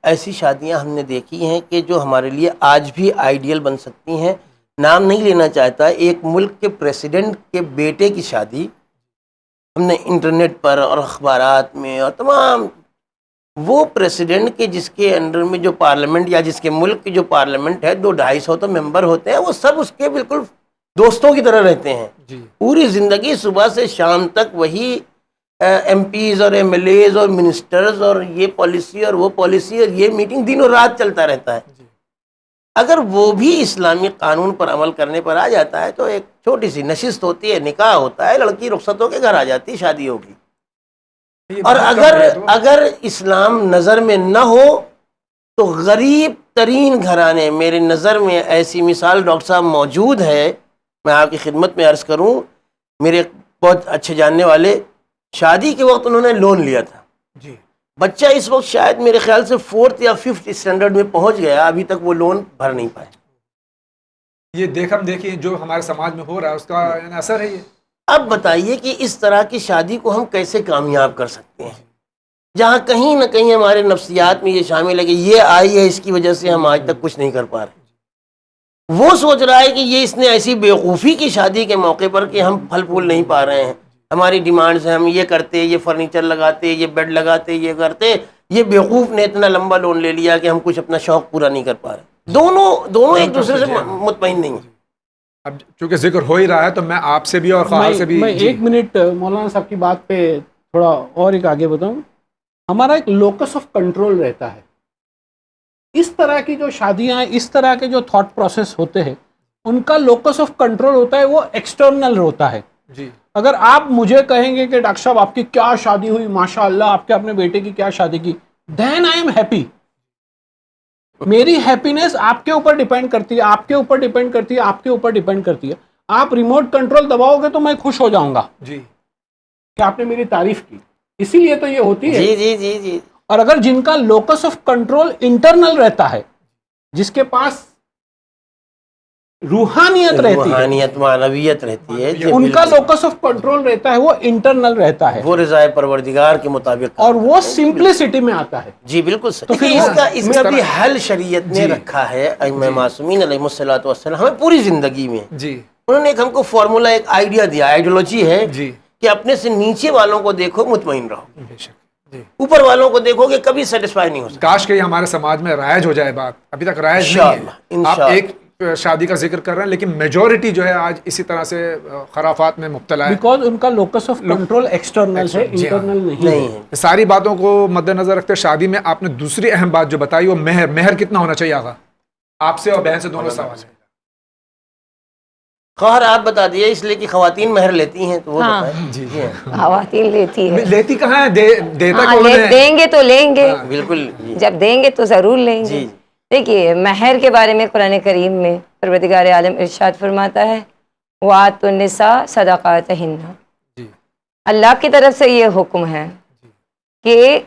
ایسی شادیاں ہم نے دیکھی ہیں کہ جو ہمارے لیے آج بھی آئیڈیل بن سکتی ہیں. نام نہیں لینا چاہتا، ایک ملک کے پریسیڈنٹ کے بیٹے کی شادی ہم نے انٹرنیٹ پر اور اخبارات میں، اور تمام وہ پریسیڈنٹ کے جس کے انڈر میں جو پارلیمنٹ یا جس کے ملک کی جو پارلیمنٹ ہے 200-250 تو ممبر ہوتے ہیں، وہ سب اس کے بالکل دوستوں کی طرح رہتے ہیں. جی پوری زندگی صبح سے شام تک وہی ایم پیز اور ایم ایل ایز اور منسٹرز اور یہ پالیسی اور وہ پالیسی اور یہ میٹنگ دنوں رات چلتا رہتا ہے. اگر وہ بھی اسلامی قانون پر عمل کرنے پر آ جاتا ہے تو ایک چھوٹی سی نشست ہوتی ہے، نکاح ہوتا ہے، لڑکی رخصت ہو کے گھر آ جاتی ہے، شادی ہوگی. اور اگر اسلام نظر میں نہ ہو تو غریب ترین گھرانے، میرے نظر میں ایسی مثال ڈاکٹر صاحب موجود ہے، میں آپ کی خدمت میں عرض کروں، میرے بہت اچھے جاننے والے، شادی کے وقت انہوں نے لون لیا تھا. جی بچہ اس وقت شاید میرے خیال سے 4th یا 5th اسٹینڈرڈ میں پہنچ گیا، ابھی تک وہ لون بھر نہیں پائے. یہ دیکھم دیکھیے جو ہمارے سماج میں ہو رہا ہے اس کا یعنی اثر ہے یہ. اب بتائیے کہ اس طرح کی شادی کو ہم کیسے کامیاب کر سکتے ہیں، جہاں کہیں نہ کہیں ہمارے نفسیات میں یہ شامل ہے کہ یہ آئی ہے، اس کی وجہ سے ہم آج تک کچھ نہیں کر پا رہے. وہ سوچ رہا ہے کہ یہ اس نے ایسی بیوقوفی کی شادی کے موقع پر کہ ہم پھل پھول نہیں پا رہے ہیں، ہماری ڈیمانڈز ہیں، ہم یہ کرتے، یہ فرنیچر لگاتے، یہ بیڈ لگاتے، یہ کرتے، یہ بیوقوف نے اتنا لمبا لون لے لیا کہ ہم کچھ اپنا شوق پورا نہیں کر پا رہے. دونوں ایک دوسرے سے مطمئن نہیں ہیں. اب چونکہ ذکر ہو ہی رہا ہے تو میں آپ سے بھی اور خواہر سے بھی میں 1 منٹ مولانا صاحب کی بات پہ تھوڑا اور ایک آگے بتاؤں، ہمارا ایک لوکس آف کنٹرول رہتا ہے. اس طرح کی جو شادیاں ہیں، اس طرح کے جو تھاٹ پروسیس ہوتے ہیں، ان کا لوکس آف کنٹرول ہوتا ہے وہ ایکسٹرنل ہوتا ہے. جی اگر آپ مجھے کہیں گے کہ ڈاکٹر صاحب آپ کی کیا شادی ہوئی، ماشاء اللہ آپ کے اپنے بیٹے کی کیا شادی کی، دین آئی ایم ہیپی. میری ہیپینس آپ کے اوپر ڈیپینڈ کرتی ہے، آپ کے اوپر ڈیپینڈ کرتی ہے، آپ کے اوپر ڈیپینڈ کرتی ہے. آپ ریموٹ کنٹرول دباؤ گے تو میں خوش ہو جاؤں گا جی کہ آپ نے میری تعریف کی. اسی لیے تو یہ ہوتی ہے. جی جی جی جی. اور اگر جن کا لوکس آف کنٹرول انٹرنل رہتا ہے، جس کے پاس روحانیت رہتی ہے، روحانیت معنویت رہتی ہے، جی ان کا بالکل. لوکس آف کنٹرول رہتا ہے وہ انٹرنل رہتا ہے، وہ رضائے پروردگار کے مطابق اور وہ سمپلسٹی میں آتا ہے. جی بالکل صحیح. تو پھر دیکھیے اس کا بھی حل شریعت نے جی رکھا ہے. ائمہ معصومین علیہ الصلوۃ والسلام ہمیں پوری زندگی میں جی انہوں نے ایک ہم کو فارمولا، ایک آئیڈیا دیا، آئیڈیالوجی ہے جی کہ اپنے سے نیچے والوں کو دیکھو مطمئن رہو، بے شک. جی اوپر والوں کو دیکھو کہ کبھی سیٹسفائی نہیں ہو سکتا. کاش کہ یہ ہمارے سماج میں رائج ہو جائے. بات ابھی تک رائج نہیں انشاءاللہ، ہے. آپ انشاءاللہ. ایک شادی کا ذکر کر رہے ہیں لیکن میجورٹی جو ہے آج اسی طرح سے خرافات میں مبتلا ہے. بیکاز ان کا لوکس آف کنٹرول ایکسٹرنل ہے، جی ہاں. انٹرنل نہیں نہیں ہے. ہے. ساری باتوں کو مد نظر رکھتے شادی میں آپ نے دوسری اہم بات جو بتائی وہ مہر کتنا ہونا چاہیے آقا؟ آپ سے اور بہن سے دونوں سوال ہے. خواہر آپ بتا دیے، اس لیے کہ خواتین مہر لیتی ہیں تو وہ ہاں. بتائیں. جی جی خواتین لیتی ہے. لیتی کہاں ہے؟ دیتا ہاں، کون ہے؟ دیں گے تو لیں گے، بالکل. جی جب دیں گے تو ضرور لیں گے. جی دیکھیے مہر کے بارے میں قرآن کریم میں پروردگار عالم ارشاد فرماتا ہے وَآتُوا النِّسَاءَ صَدَقَاتِهِنَّ. جی اللہ کی طرف سے یہ حکم ہے کہ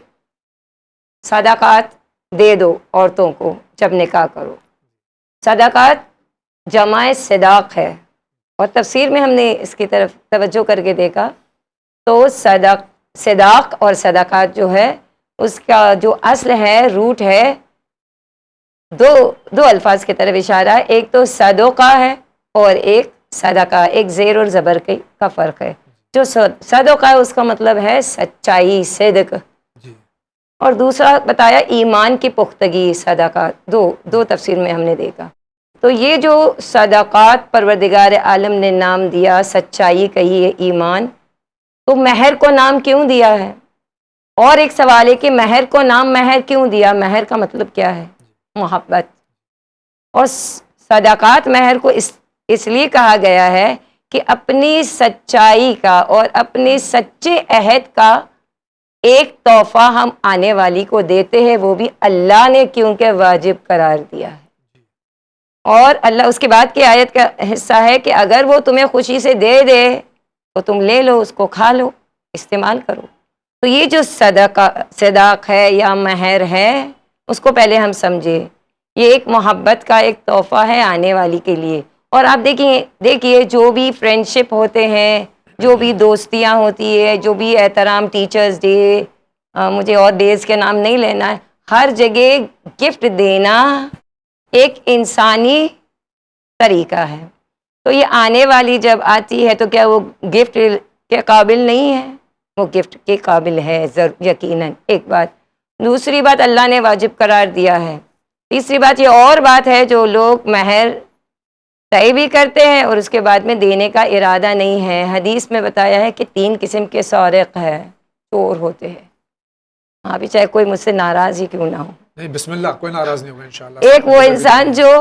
صدقات دے دو عورتوں کو جب نکاح کرو. صدقات جمع صداق ہے، اور تفسیر میں ہم نے اس کی طرف توجہ کر کے دیکھا تو صداق اور صدقات جو ہے اس کا جو اصل ہے، روٹ ہے، دو الفاظ کی طرف اشارہ ہے. ایک تو صدقہ ہے اور ایک صدقہ، ایک زیر اور زبر کا فرق ہے. جو صدقہ ہے اس کا مطلب ہے سچائی، صدق، جی اور دوسرا بتایا ایمان کی پختگی. صدقات دو تفسیر میں ہم نے دیکھا. تو یہ جو صدقات پروردگار عالم نے نام دیا، سچائی کہی ہے، ایمان، تو مہر کو نام کیوں دیا ہے؟ اور ایک سوال ہے کہ مہر کو نام مہر کیوں دیا؟ مہر کا مطلب کیا ہے؟ محبت. اور صدقات مہر کو اس لیے کہا گیا ہے کہ اپنی سچائی کا اور اپنے سچے عہد کا ایک تحفہ ہم آنے والی کو دیتے ہیں، وہ بھی اللہ نے کیونکہ واجب قرار دیا ہے. اور اللہ اس کے بعد کی آیت کا حصہ ہے کہ اگر وہ تمہیں خوشی سے دے دے تو تم لے لو، اس کو کھا لو، استعمال کرو. تو یہ جو صداق ہے یا مہر ہے اس کو پہلے ہم سمجھے. یہ ایک محبت کا ایک تحفہ ہے آنے والی کے لیے. اور آپ دیکھیے جو بھی فرینڈشپ ہوتے ہیں، جو بھی دوستیاں ہوتی ہے، جو بھی احترام، ٹیچرز ڈے، مجھے اور ڈیز کے نام نہیں لینا ہے، ہر جگہ گفٹ دینا ایک انسانی طریقہ ہے. تو یہ آنے والی جب آتی ہے تو کیا وہ گفٹ کے قابل نہیں ہے؟ وہ گفٹ کے قابل ہے یقیناً. ایک بات. دوسری بات اللہ نے واجب قرار دیا ہے. تیسری بات یہ اور بات ہے جو لوگ مہر طے بھی کرتے ہیں اور اس کے بعد میں دینے کا ارادہ نہیں ہے. حدیث میں بتایا ہے کہ 3 قسم کے سارق ہے، چور ہوتے ہیں. ہاں بھی چاہے کوئی مجھ سے ناراض ہی کیوں نہ ہو. نہیں بسم اللہ، کوئی ناراض نہیں ہوگا انشاءاللہ. ایک وہ انسان جو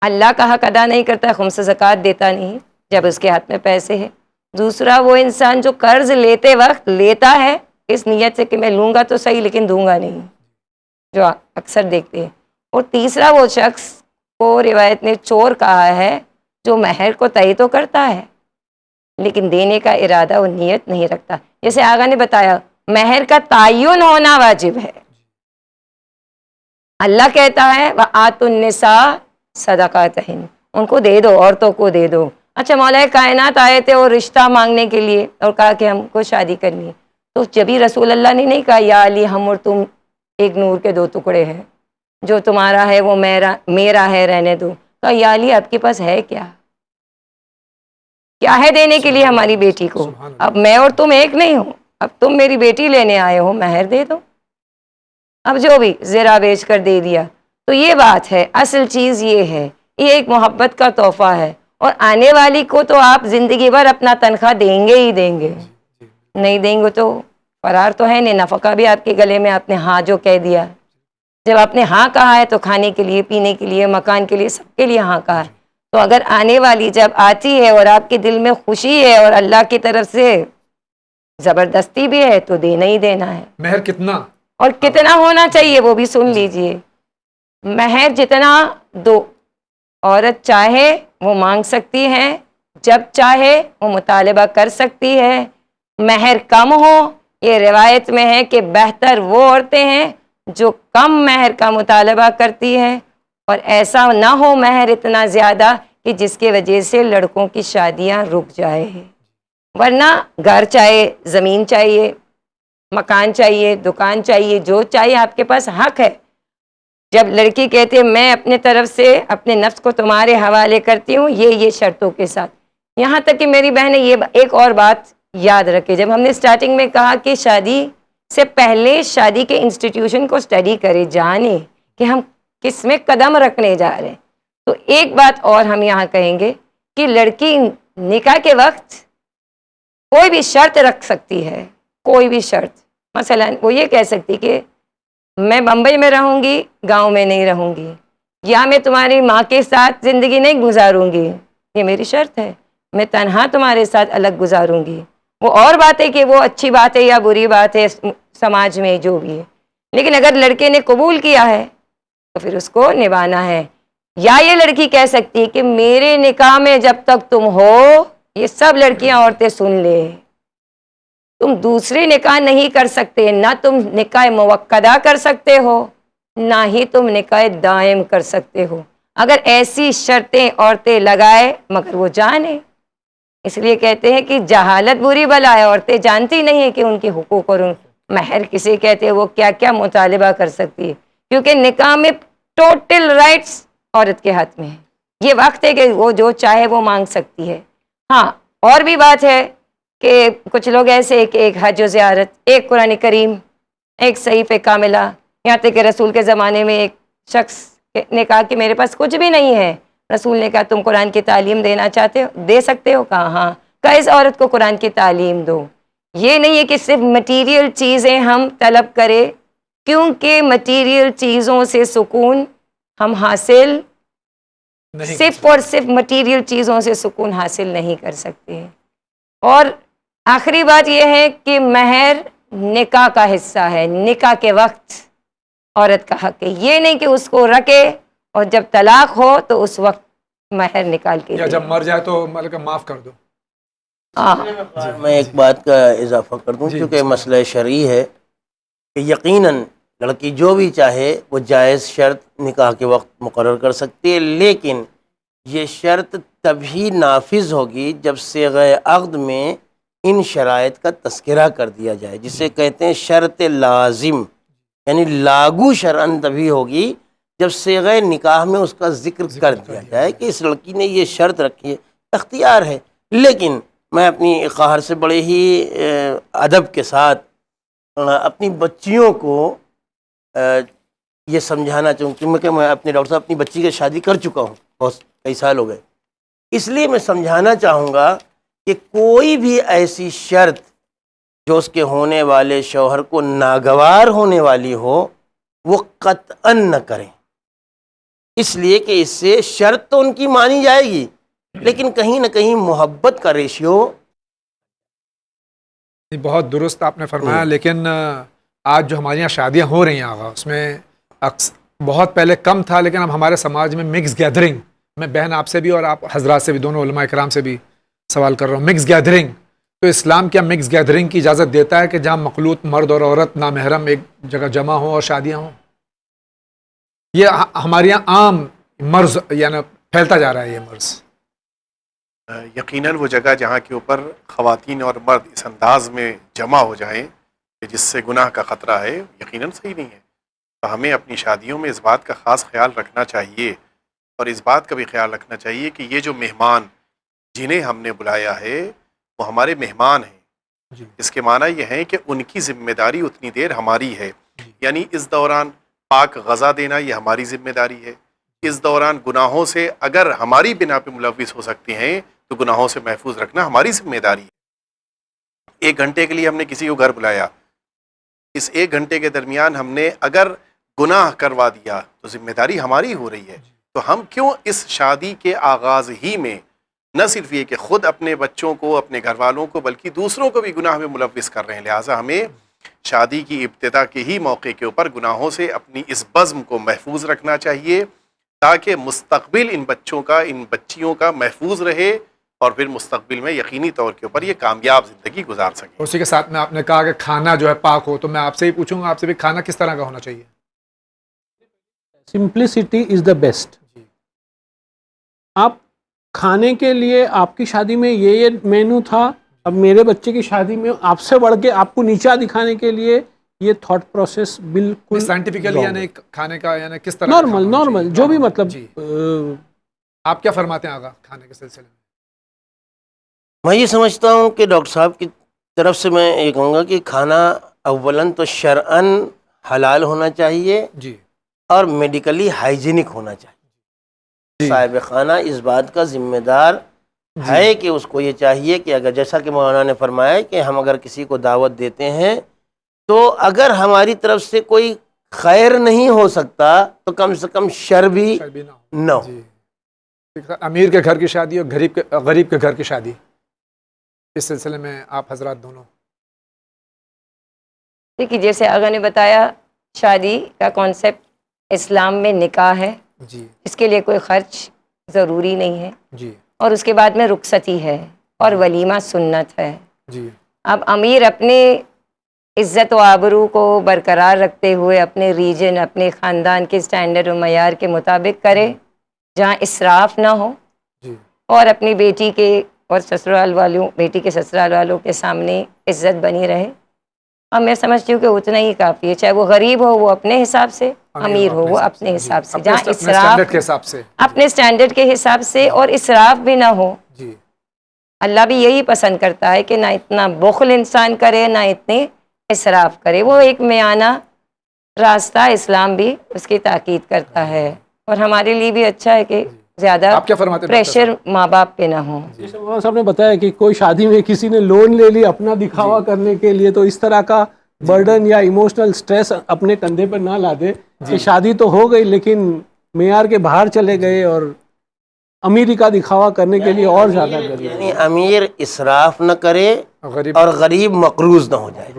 اللہ کا حق ادا نہیں کرتا، خمس زکوٰۃ دیتا نہیں جب اس کے ہاتھ میں پیسے ہے. دوسرا وہ انسان جو قرض لیتے وقت لیتا ہے اس نیت سے کہ میں لوں گا تو صحیح لیکن دوں گا نہیں، جو اکثر دیکھتے ہیں. اور تیسرا وہ شخص کو روایت نے چور کہا ہے جو مہر کو طے تو کرتا ہے لیکن دینے کا ارادہ وہ نیت نہیں رکھتا. جیسے آغا نے بتایا مہر کا تعین ہونا واجب ہے. اللہ کہتا ہے وَآتُوا النِّسَاءَ صَدَقَاتِهِنَّ، ان کو دے دو، عورتوں کو دے دو. اچھا مولا کائنات آئے تھے اور رشتہ مانگنے کے لیے اور کہا کہ ہم کو شادی کرنی ہے، تو جبھی رسول اللہ نے نہیں کہا یا علی ہم اور تم ایک نور کے 2 ٹکڑے ہیں، جو تمہارا ہے وہ میرا ہے، رہنے دو. کہا یا علی آپ کے پاس ہے کیا ہے دینے کے لیے ہماری بیٹی کو؟ اب میں اور تم ایک نہیں ہو، اب تم میری بیٹی لینے آئے ہو، مہر دے دو. اب جو بھی زیرہ بیچ کر دے دیا. تو یہ بات ہے، اصل چیز یہ ہے، یہ ایک محبت کا تحفہ ہے. اور آنے والی کو تو آپ زندگی بھر اپنا تنخواہ دیں گے ہی دیں گے. نہیں دیں گے تو فرار تو ہے نہیں. نفقہ بھی آپ کے گلے میں، آپ نے ہاں جو کہہ دیا. جب آپ نے ہاں کہا ہے تو کھانے کے لیے، پینے کے لیے، مکان کے لیے، سب کے لیے ہاں کہا ہے. تو اگر آنے والی جب آتی ہے اور آپ کے دل میں خوشی ہے اور اللہ کی طرف سے زبردستی بھی ہے تو دینا ہی دینا ہے. مہر کتنا اور کتنا ہونا چاہیے وہ بھی سن لیجئے. مہر جتنا دو، عورت چاہے وہ مانگ سکتی ہے، جب چاہے وہ مطالبہ کر سکتی ہے. مہر کم ہو، یہ روایت میں ہے کہ بہتر وہ عورتیں ہیں جو کم مہر کا مطالبہ کرتی ہیں، اور ایسا نہ ہو مہر اتنا زیادہ کہ جس کی وجہ سے لڑکوں کی شادیاں رک جائے. ورنہ گھر چاہیے، زمین چاہیے، مکان چاہیے، دکان چاہیے، جو چاہیے آپ کے پاس حق ہے. جب لڑکی کہتی ہے میں اپنے طرف سے اپنے نفس کو تمہارے حوالے کرتی ہوں یہ شرطوں کے ساتھ. یہاں تک کہ میری بہنیں یہ ایک اور بات یاد رکھے، جب ہم نے سٹارٹنگ میں کہا کہ شادی سے پہلے شادی کے انسٹیٹیوشن کو اسٹڈی کرے، جانے کہ ہم کس میں قدم رکھنے جا رہے ہیں، تو ایک بات اور ہم یہاں کہیں گے کہ لڑکی نکاح کے وقت کوئی بھی شرط رکھ سکتی ہے. کوئی بھی شرط، مثلا وہ یہ کہہ سکتی کہ میں بمبئی میں رہوں گی، گاؤں میں نہیں رہوں گی، یا میں تمہاری ماں کے ساتھ زندگی نہیں گزاروں گی، یہ میری شرط ہے. میں تنہا تمہارے ساتھ الگ گزاروں گی. وہ اور بات ہے کہ وہ اچھی بات ہے یا بری بات ہے سماج میں جو بھی ہے، لیکن اگر لڑکے نے قبول کیا ہے تو پھر اس کو نبھانا ہے. یا یہ لڑکی کہہ سکتی ہے کہ میرے نکاح میں جب تک تم ہو، یہ سب لڑکیاں عورتیں سن لے، تم دوسری نکاح نہیں کر سکتے، نہ تم نکاح موقدہ کر سکتے ہو، نہ ہی تم نکاح دائم کر سکتے ہو. اگر ایسی شرطیں عورتیں لگائے مگر وہ جانے. اس لیے کہتے ہیں کہ جہالت بری بلا ہے، عورتیں جانتی نہیں ہیں کہ ان کے حقوق اور مہر کسے کہتے ہیں، وہ کیا کیا مطالبہ کر سکتی ہے. کیونکہ نکاح میں ٹوٹل رائٹس عورت کے ہاتھ میں ہے. یہ وقت ہے کہ وہ جو چاہے وہ مانگ سکتی ہے. ہاں اور بھی بات ہے کہ کچھ لوگ ایسے کہ ایک حج و زیارت، ایک قرآن کریم، ایک صحیفہ کاملہ. یہاں تک کہ رسول کے زمانے میں ایک شخص نے کہا کہ میرے پاس کچھ بھی نہیں ہے. رسول نے کہا تم قرآن کی تعلیم دینا چاہتے ہو، دے سکتے ہو؟ کہا ہاں. کہا اس عورت کو قرآن کی تعلیم دو. یہ نہیں ہے کہ صرف مٹیریل چیزیں ہم طلب کریں، کیونکہ مٹیریل چیزوں سے سکون ہم حاصل صرف اور صرف مٹیریل چیزوں سے سکون حاصل نہیں کر سکتے. اور آخری بات یہ ہے کہ مہر نکاح کا حصہ ہے، نکاح کے وقت عورت کا حق ہے. یہ نہیں کہ اس کو رکھے اور جب طلاق ہو تو اس وقت مہر نکال کے یا جب مر جائے تو مطلب معاف کر دو. میں ایک بات کا اضافہ کر دوں، کیونکہ مسئلہ شرعی ہے کہ یقیناً لڑکی جو بھی چاہے وہ جائز شرط نکاح کے وقت مقرر کر سکتی ہے، لیکن یہ شرط تبھی نافذ ہوگی جب صیغہ عقد میں ان شرائط کا تذکرہ کر دیا جائے، جسے کہتے ہیں شرط لازم، یعنی لاگو شرعاً تبھی ہوگی جب صیغہ نکاح میں اس کا ذکر کر دیا جائے کہ اس لڑکی نے یہ شرط رکھی ہے. اختیار ہے، لیکن میں اپنی خواہر سے بڑے ہی ادب کے ساتھ اپنی بچیوں کو یہ سمجھانا چاہوں، کیونکہ میں اپنے ڈاکٹر صاحب اپنی بچی کی شادی کر چکا ہوں، بہت کئی سال ہو گئے، اس لیے میں سمجھانا چاہوں گا کہ کوئی بھی ایسی شرط جو اس کے ہونے والے شوہر کو ناگوار ہونے والی ہو وہ قطعاً نہ کریں، اس لیے کہ اس سے شرط تو ان کی مانی جائے گی لیکن کہیں نہ کہیں محبت کا ریشیو. بہت درست آپ نے فرمایا. لیکن آج جو ہمارے یہاں شادیاں ہو رہی ہیں آغا، اس میں بہت پہلے کم تھا، لیکن اب ہمارے سماج میں مکس گیدرنگ، میں بہن آپ سے بھی اور آپ حضرات سے بھی، دونوں علماء کرام سے بھی سوال کر رہا ہوں، مکس گیدرنگ. تو اسلام کیا مکس گیدرنگ کی اجازت دیتا ہے کہ جہاں مخلوط مرد اور عورت نامحرم ایک جگہ جمع ہوں اور شادیاں ہوں؟ یہ ہمارے یہاں عام مرض یعنی پھیلتا جا رہا ہے یہ مرض. یقیناً وہ جگہ جہاں کے اوپر خواتین اور مرد اس انداز میں جمع ہو جائیں کہ جس سے گناہ کا خطرہ ہے، یقیناً صحیح نہیں ہے. تو ہمیں اپنی شادیوں میں اس بات کا خاص خیال رکھنا چاہیے، اور اس بات کا بھی خیال رکھنا چاہیے کہ یہ جو مہمان جنہیں ہم نے بلایا ہے وہ ہمارے مہمان ہیں. اس کے معنی یہ ہے کہ ان کی ذمہ داری اتنی دیر ہماری ہے. یعنی اس دوران پاک غذا دینا یہ ہماری ذمہ داری ہے. اس دوران گناہوں سے اگر ہماری بنا پہ ملوث ہو سکتے ہیں تو گناہوں سے محفوظ رکھنا ہماری ذمہ داری ہے. 1 گھنٹے کے لیے ہم نے کسی کو گھر بلایا, اس 1 گھنٹے کے درمیان ہم نے اگر گناہ کروا دیا تو ذمہ داری ہماری ہو رہی ہے. تو ہم کیوں اس شادی کے آغاز ہی میں نہ صرف یہ کہ خود اپنے بچوں کو, اپنے گھر والوں کو, بلکہ دوسروں کو بھی گناہ میں ملوث کر رہے ہیں. لہٰذا ہمیں شادی کی ابتدا کے ہی موقع کے اوپر گناہوں سے اپنی اس بزم کو محفوظ رکھنا چاہیے, تاکہ مستقبل ان بچوں کا, ان بچیوں کا محفوظ رہے, اور پھر مستقبل میں یقینی طور کے اوپر یہ کامیاب زندگی گزار سکیں. اسی کے ساتھ میں آپ نے کہا کہ کھانا جو ہے پاک ہو, تو میں آپ سے ہی پوچھوں گا, آپ سے بھی کھانا کس طرح کا ہونا چاہیے؟ Simplicity is the best. آپ کھانے کے لیے آپ کی شادی میں یہ مینو تھا, اب میرے بچے کی شادی میں آپ سے بڑھ کے آپ کو نیچا دکھانے کے لیے یہ تھاٹ پروسیس بالکل سائنٹیفکلی یعنی کھانے کا یعنی کس طرح نارمل جو بھی مطلب. آپ کیا فرماتے ہیں آقا کھانے کے سلسلے میں؟ میں یہ سمجھتا ہوں کہ ڈاکٹر صاحب کی طرف سے میں یہ کہوں گا کہ کھانا اولاً تو شرعاً حلال ہونا چاہیے جی, اور میڈیکلی ہائیجینک ہونا چاہیے. صاحب خانہ اس بات کا ذمہ دار ہے کہ اس کو یہ چاہیے کہ اگر جیسا کہ مولانا نے فرمایا کہ ہم اگر کسی کو دعوت دیتے ہیں تو اگر ہماری طرف سے کوئی خیر نہیں ہو سکتا تو کم سے کم شر بھی نہ ہو. امیر کے گھر کی شادی اور غریب کے گھر کی شادی, اس سلسلے میں آپ حضرات دونوں. دیکھیے جیسے آغا نے بتایا, شادی کا کانسیپٹ اسلام میں نکاح ہے جی, اس کے لیے کوئی خرچ ضروری نہیں ہے جی, اور اس کے بعد میں رخصتی ہے اور ولیمہ سنت ہے. جی, اب امیر اپنے عزت و آبرو کو برقرار رکھتے ہوئے اپنے ریجن, اپنے خاندان کے سٹینڈرڈ و معیار کے مطابق کرے جہاں اسراف نہ ہو, جی, اور اپنی بیٹی کے اور سسرال والوں, بیٹی کے سسرال والوں کے سامنے عزت بنی رہے. اب میں سمجھتی ہوں کہ اتنا ہی کافی ہے, چاہے وہ غریب ہو وہ اپنے حساب سے, امیر ہو وہ اپنے حساب سے, جہاں اسراف کے حساب سے, اپنے سٹینڈرڈ کے حساب سے اور اسراف بھی نہ ہو. جی, اللہ بھی یہی پسند کرتا ہے کہ نہ اتنا بخل انسان کرے نہ اتنے اسراف کرے. وہ ایک میانہ راستہ اسلام بھی اس کی تاکید کرتا ہے, اور ہمارے لیے بھی اچھا ہے کہ زیادہ آپ کیا فرماتے ہیں پریشر ماں باپ پہ نہ ہو. جیسے مولانا صاحب نے بتایا کہ کوئی شادی میں کسی نے لون لے لی اپنا دکھاوا کرنے کے لیے, تو اس طرح کا برڈن یا ایموشنل سٹریس اپنے کندھے پر نہ لا دے کہ شادی تو ہو گئی لیکن معیار کے باہر چلے گئے, اور امیری کا دکھاوا کرنے کے لیے اور زیادہ یعنی امیر اسراف نہ کرے اور غریب مقروض نہ ہو جائے.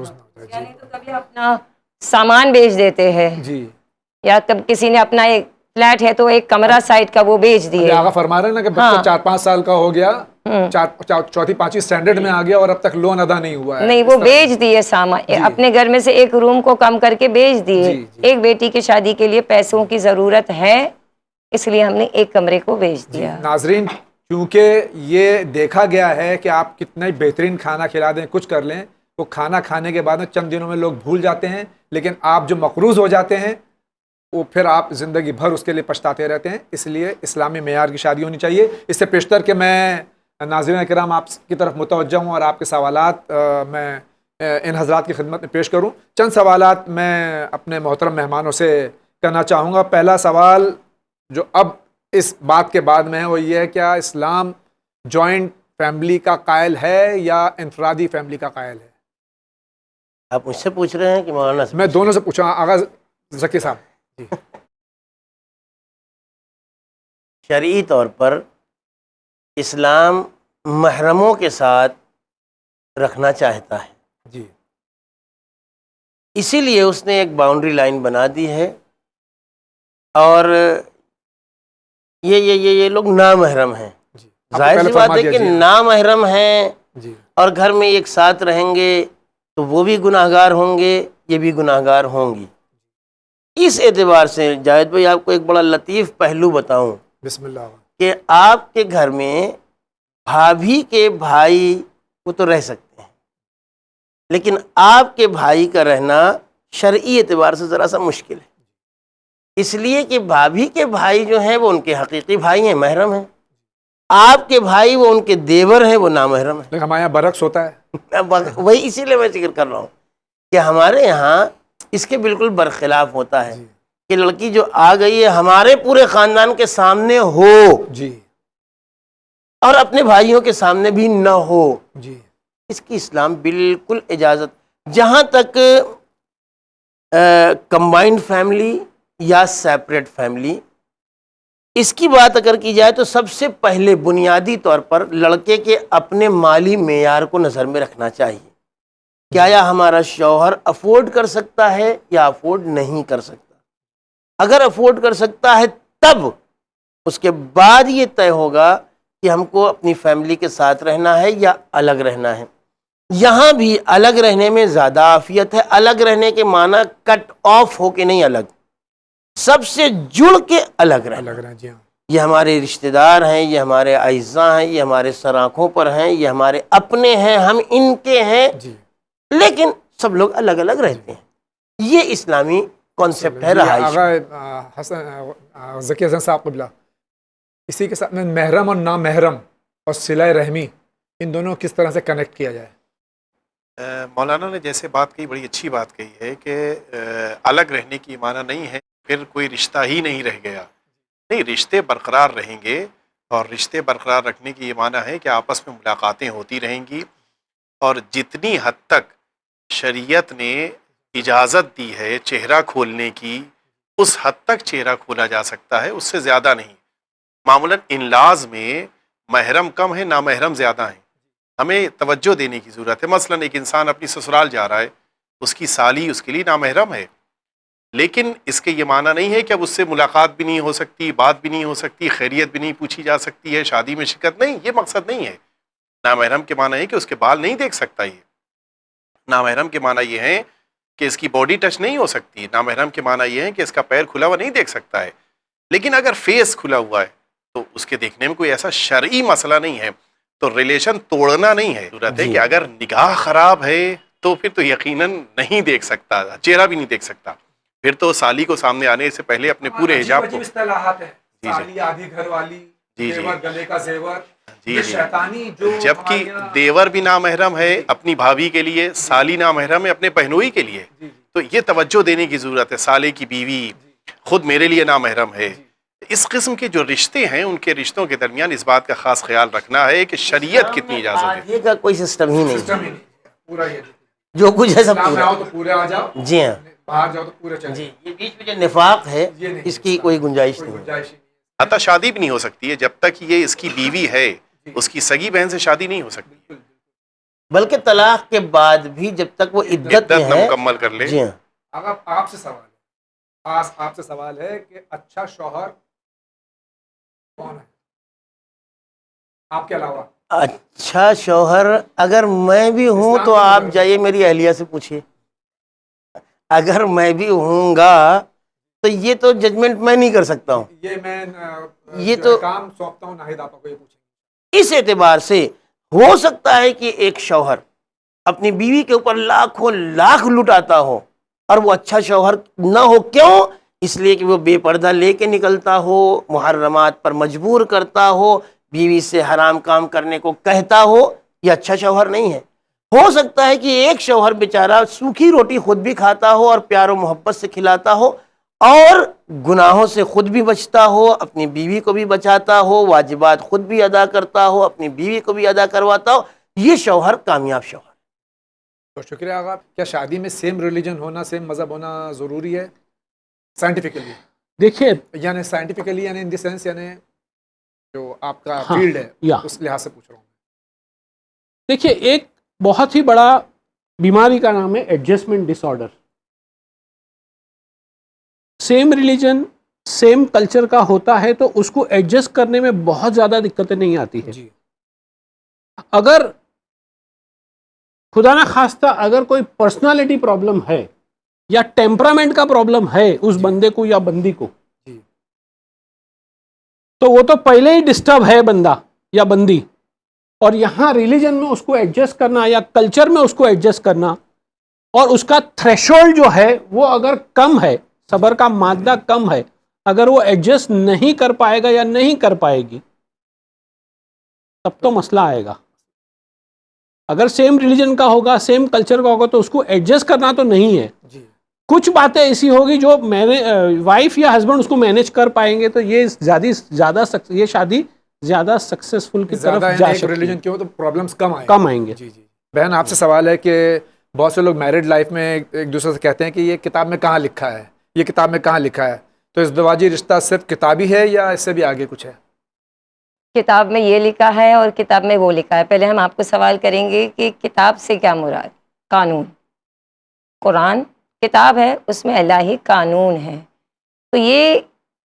یعنی تو کبھی اپنا سامان بیچ دیتے ہیں, جی, یا کب کسی نے اپنا ایک فلیٹ ہے تو ایک کمرہ سائٹ کا وہ بیچ دیے. آقا فرما رہے ہیں نا کہ بچہ 4-5 سال کا ہو گیا, 4-5 سٹینڈرڈ میں آ گیا اور اب تک لون ادا نہیں ہوا ہے. نہیں, وہ بیچ دیے سامان, اپنے گھر میں سے ایک روم کو کم کر کے بیچ دیے. ایک بیٹی کی شادی کے لیے پیسوں کی ضرورت ہے, اس لیے ہم نے ایک کمرے کو بیچ دیا. ناظرین, کیونکہ یہ دیکھا گیا ہے کہ آپ کتنا بہترین کھانا کھلا دیں, کچھ کر لیں, وہ کھانا کھانے کے بعد میں چند دنوں میں لوگ بھول جاتے ہیں, لیکن آپ جو مقروض ہو جاتے ہیں وہ پھر آپ زندگی بھر اس کے لیے پچھتاتے رہتے ہیں. اس لیے اسلامی معیار کی شادی ہونی چاہیے. اس سے پیشتر کہ میں ناظرین کرام آپ کی طرف متوجہ ہوں اور آپ کے سوالات میں ان حضرات کی خدمت میں پیش کروں. چند سوالات میں اپنے محترم مہمانوں سے کرنا چاہوں گا. پہلا سوال جو اب اس بات کے بعد میں ہے وہ یہ ہے, کیا اسلام جوائنٹ فیملی کا قائل ہے یا انفرادی فیملی کا قائل ہے؟ آپ مجھ سے پوچھ رہے ہیں کہ مولانا سے؟ میں دونوں سے پوچھا. آغا ذکی صاحب. شرعی طور پر اسلام محرموں کے ساتھ رکھنا چاہتا ہے, جی, اسی لیے اس نے ایک باؤنڈری لائن بنا دی ہے, اور یہ لوگ نامحرم ہیں. ظاہر سی بات ہے کہ نامحرم ہیں اور گھر میں ایک ساتھ رہیں گے تو وہ بھی گناہگار ہوں گے, یہ بھی گناہگار ہوں گی. اس اعتبار سے جاوید بھائی آپ کو ایک بڑا لطیف پہلو بتاؤں. بسم اللہ. کہ آپ کے گھر میں بھابھی کے بھائی وہ تو رہ سکتے ہیں, لیکن آپ کے بھائی کا رہنا شرعی اعتبار سے ذرا سا مشکل ہے, اس لیے کہ بھابھی کے بھائی جو ہیں وہ ان کے حقیقی بھائی ہیں, محرم ہیں. آپ کے بھائی وہ ان کے دیور ہیں, وہ نامحرم ہیں. لیکن ہمارے یہاں برعکس ہوتا ہے. وہی اسی لیے میں ذکر کر رہا ہوں کہ ہمارے یہاں اس کے بالکل برخلاف ہوتا ہے کہ لڑکی جو آ گئی ہے ہمارے پورے خاندان کے سامنے ہو, جی, اور اپنے بھائیوں کے سامنے بھی نہ ہو. جی, اس کی اسلام بالکل اجازت. جہاں تک کمبائنڈ فیملی یا سیپریٹ فیملی اس کی بات اگر کی جائے تو سب سے پہلے بنیادی طور پر لڑکے کے اپنے مالی معیار کو نظر میں رکھنا چاہیے. کیا یا ہمارا شوہر افورڈ کر سکتا ہے یا افورڈ نہیں کر سکتا. اگر افورڈ کر سکتا ہے تب اس کے بعد یہ طے ہوگا کہ ہم کو اپنی فیملی کے ساتھ رہنا ہے یا الگ رہنا ہے. یہاں بھی الگ رہنے میں زیادہ عافیت ہے. الگ رہنے کے معنی کٹ آف ہو کے نہیں، الگ سب سے جڑ کے الگ رہنا. جی ہاں. یہ ہمارے رشتہ دار ہیں، یہ ہمارے اعزاء ہیں، یہ ہمارے سراخوں پر ہیں، یہ ہمارے اپنے ہیں، ہم ان کے ہیں، جی لیکن سب لوگ الگ الگ رہتے ہیں. یہ اسلامی کانسیپٹ ہے رہائش. آغا حسن ذکی حسن صاحب قبلہ، اسی کے ساتھ میں محرم اور نامحرم اور صلہ رحمی ان دونوں کس طرح سے کنیکٹ کیا جائے؟ مولانا نے جیسے بات کہی، بڑی اچھی بات کہی ہے کہ الگ رہنے کی معنی نہیں ہے پھر کوئی رشتہ ہی نہیں رہ گیا. نہیں، رشتے برقرار رہیں گے، اور رشتے برقرار رکھنے کی یہ معنی ہے کہ آپس میں ملاقاتیں ہوتی رہیں گی، اور جتنی حد تک شریعت نے اجازت دی ہے چہرہ کھولنے کی اس حد تک چہرہ کھولا جا سکتا ہے، اس سے زیادہ نہیں. معمولاً انلاز میں محرم کم ہے، نامحرم زیادہ ہیں. ہمیں توجہ دینے کی ضرورت ہے. مثلاً ایک انسان اپنی سسرال جا رہا ہے، اس کی سالی اس کے لیے نامحرم ہے، لیکن اس کے یہ معنی نہیں ہے کہ اب اس سے ملاقات بھی نہیں ہو سکتی، بات بھی نہیں ہو سکتی، خیریت بھی نہیں پوچھی جا سکتی ہے، شادی میں شرکت نہیں. یہ مقصد نہیں ہے. نامحرم کے معنی ہے کہ اس کے بال نہیں دیکھ سکتا. یہ نامحرم کے معنی یہ ہے کہ اس کی باڈی ٹچ نہیں ہو سکتی. نامحرم کے معنی یہ ہے کہ اس کا پیر کھلا ہوا نہیں دیکھ سکتا ہے. لیکن اگر فیس کھلا ہوا ہے تو اس کے دیکھنے میں کوئی ایسا شرعی مسئلہ نہیں ہے، تو ریلیشن توڑنا نہیں ہے. ضرورت ہے کہ اگر نگاہ خراب ہے تو پھر تو یقیناً نہیں دیکھ سکتا، چہرہ بھی نہیں دیکھ سکتا. پھر تو سالی کو سامنے آنے سے پہلے اپنے پورے حجاب کو. اصطلاحات ہیں، سالی، آدھی گھر والی، زیور، گلے کا زیور، جی شیطانی جو جبکہ دیور بھی نامحرم ہے اپنی بھابھی کے لیے، سالی نامحرم ہے اپنے بہنوئی کے لیے. تو یہ توجہ دینے کی ضرورت ہے. سالے کی بیوی خود میرے لیے نامحرم ہے. اس قسم کے جو رشتے ہیں ان کے رشتوں کے درمیان اس بات کا خاص خیال رکھنا ہے کہ شریعت کتنی اجازت ہے. آدھے کا کوئی سسٹم ہی نہیں، پورا یہ جو کچھ ہے سب اسلام میں پورا. آؤ تو پورے آ جاؤ، جی ہاں باہر جاؤ تو پورے چلے. جی. یہ بیچ میں جو نفاق ہے اس کی کوئی گنجائش نہیں. گنجائش نہیں. حتیٰ شادی بھی نہیں ہو سکتی ہے جب تک یہ اس کی بیوی ہے، اس کی سگی بہن سے شادی نہیں ہو سکتی. بلکہ طلاق کے بعد بھی جب تک وہ عدت میں نہ ہے. مکمل کر لے. جی ہاں. اگر آپ سے سوال ہے، آپ سے سوال ہے کہ اچھا شوہر کون ہے آپ کے علاوہ؟ اچھا شوہر اگر میں بھی ہوں تو آپ جائیے میری اہلیہ سے پوچھیے. اگر میں بھی ہوں گا تو یہ تو ججمنٹ میں نہیں کر سکتا ہوں. یہ میں یہ تو کام سونپتا ہوں ناہید آپا کو. یہ پوچھیں اس اعتبار سے ہو سکتا ہے کہ ایک شوہر اپنی بیوی کے اوپر لاکھوں لاکھ لٹاتا ہو اور وہ اچھا شوہر نہ ہو. کیوں؟ اس لیے کہ وہ بے پردہ لے کے نکلتا ہو، محرمات پر مجبور کرتا ہو، بیوی سے حرام کام کرنے کو کہتا ہو. یہ اچھا شوہر نہیں ہے. ہو سکتا ہے کہ ایک شوہر بیچارہ سوکھی روٹی خود بھی کھاتا ہو اور پیار و محبت سے کھلاتا ہو، اور گناہوں سے خود بھی بچتا ہو، اپنی بیوی کو بھی بچاتا ہو، واجبات خود بھی ادا کرتا ہو، اپنی بیوی کو بھی ادا کرواتا ہو. یہ شوہر کامیاب شوہر. تو شکریہ آغا. کیا شادی میں سیم ریلیجن ہونا، سیم مذہب ہونا ضروری ہے سائنٹیفکلی؟ دیکھیے یعنی سائنٹیفکلی یعنی ان دی سینس یعنی جو آپ کا فیلڈ ہے اس لحاظ سے پوچھ رہا ہوں. دیکھیے ایک بہت ہی بڑا بیماری کا نام ہے adjustment disorder. Same religion same culture کا ہوتا ہے تو اس کو ایڈجسٹ کرنے میں بہت زیادہ دقتیں نہیں آتی ہیں. اگر خدا نہ خواستہ اگر کوئی پرسنالٹی پرابلم ہے یا ٹیمپرامنٹ کا پرابلم ہے اس بندے کو یا بندی کو، تو وہ تو پہلے ہی ڈسٹرب ہے بندہ یا بندی، اور یہاں ریلیجن میں اس کو ایڈجسٹ کرنا یا کلچر میں اس کو ایڈجسٹ کرنا، اور اس کا تھریشولڈ جو ہے وہ اگر کم ہے، صبر کا مادہ کم ہے، اگر وہ ایڈجسٹ نہیں کر پائے گا یا نہیں کر پائے گی تب تو مسئلہ آئے گا. اگر سیم ریلیجن کا ہوگا، سیم کلچر کا ہوگا تو اس کو ایڈجسٹ کرنا تو نہیں ہے. کچھ باتیں ایسی ہوگی جو وائف یا ہسبینڈ اس کو مینیج کر پائیں گے تو یہ زیادہ یہ شادی زیادہ سکسیسفل کی طرف جا سکتی ہے. ریلیجن کی ہو تو پرابلمز کم آئیں گے. بہن آپ سے سوال ہے کہ بہت سے لوگ میرڈ لائف میں ایک دوسرے سے کہتے ہیں کہ یہ کتاب میں کہاں لکھا ہے، یہ کتاب میں کہاں لکھا ہے، تو ازدواجی رشتہ صرف کتابی ہے یا اس سے بھی آگے کچھ ہے؟ کتاب میں یہ لکھا ہے اور کتاب میں وہ لکھا ہے. پہلے ہم آپ کو سوال کریں گے کہ کتاب سے کیا مراد؟ قانون. قرآن کتاب ہے، اس میں الہی قانون ہے. تو یہ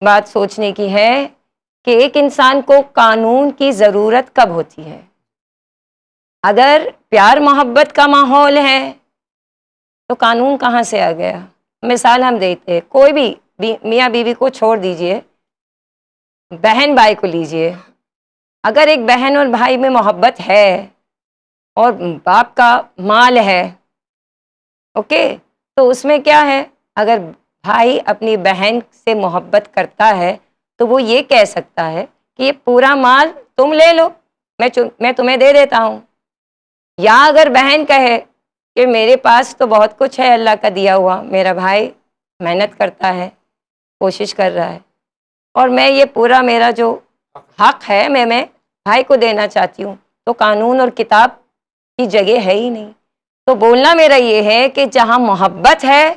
بات سوچنے کی ہے کہ ایک انسان کو قانون کی ضرورت کب ہوتی ہے. اگر پیار محبت کا ماحول ہے تو قانون کہاں سے آ گیا؟ مثال ہم دیتے ہیں، کوئی بھی میاں بیوی کو چھوڑ دیجئے، بہن بھائی کو لیجئے. اگر ایک بہن اور بھائی میں محبت ہے اور باپ کا مال ہے، اوکے، تو اس میں کیا ہے؟ اگر بھائی اپنی بہن سے محبت کرتا ہے تو وہ یہ کہہ سکتا ہے کہ یہ پورا مال تم لے لو، میں تمہیں دے دیتا ہوں. یا اگر بہن کہے کہ میرے پاس تو بہت کچھ ہے اللہ کا دیا ہوا، میرا بھائی محنت کرتا ہے، کوشش کر رہا ہے، اور میں یہ پورا میرا جو حق ہے میں بھائی کو دینا چاہتی ہوں، تو قانون اور کتاب کی جگہ ہے ہی نہیں. تو بولنا میرا یہ ہے کہ جہاں محبت ہے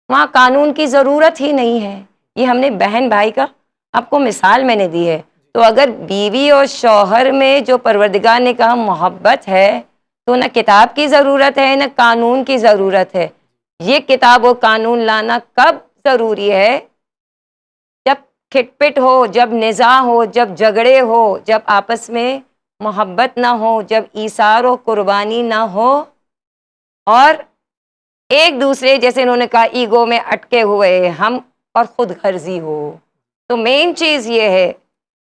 وہاں قانون کی ضرورت ہی نہیں ہے. یہ ہم نے بہن بھائی کا آپ کو مثال میں نے دی ہے. تو اگر بیوی اور شوہر میں جو پروردگار نے کہا محبت ہے تو نہ کتاب کی ضرورت ہے نہ قانون کی ضرورت ہے. یہ کتاب و قانون لانا کب ضروری ہے؟ جب کھٹ پٹ ہو، جب نزاع ہو، جب جھگڑے ہو، جب آپس میں محبت نہ ہو، جب ایثار و قربانی نہ ہو، اور ایک دوسرے جیسے انہوں نے کہا ایگو میں اٹکے ہوئے ہم اور خود غرضی ہو. تو مین چیز یہ ہے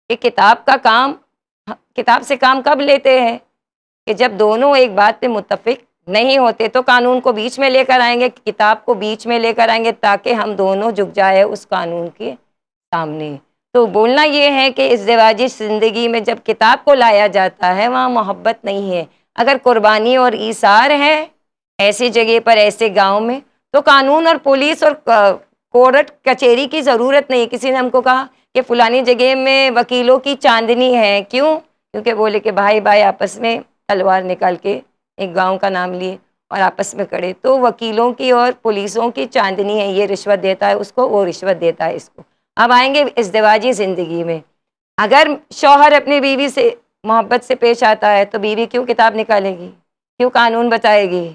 کہ کتاب سے کام کب لیتے ہیں؟ کہ جب دونوں ایک بات پہ متفق نہیں ہوتے تو قانون کو بیچ میں لے کر آئیں گے، کتاب کو بیچ میں لے کر آئیں گے تاکہ ہم دونوں جھک جائے اس قانون کے سامنے. تو بولنا یہ ہے کہ ازدواجی زندگی میں جب کتاب کو لایا جاتا ہے وہاں محبت نہیں ہے. اگر قربانی اور ایثار ہے ایسی جگہ پر، ایسے گاؤں میں، تو قانون اور پولیس اور کورٹ کچہری کی ضرورت نہیں. کسی نے ہم کو کہا کہ فلانی جگہ میں وکیلوں کی چاندنی ہے، کیوں؟ کیونکہ بولے کہ بھائی بھائی آپس میں تلوار نکال کے ایک گاؤں کا نام لیے اور آپس میں کھڑے، تو وکیلوں کی اور پولیسوں کی چاندنی ہے. یہ رشوت دیتا ہے اس کو، وہ رشوت دیتا ہے اس کو. اب آئیں گے ازدواجی زندگی میں. اگر شوہر اپنی بیوی سے محبت سے پیش آتا ہے تو بیوی کیوں کتاب نکالے گی، کیوں قانون بتائے گی؟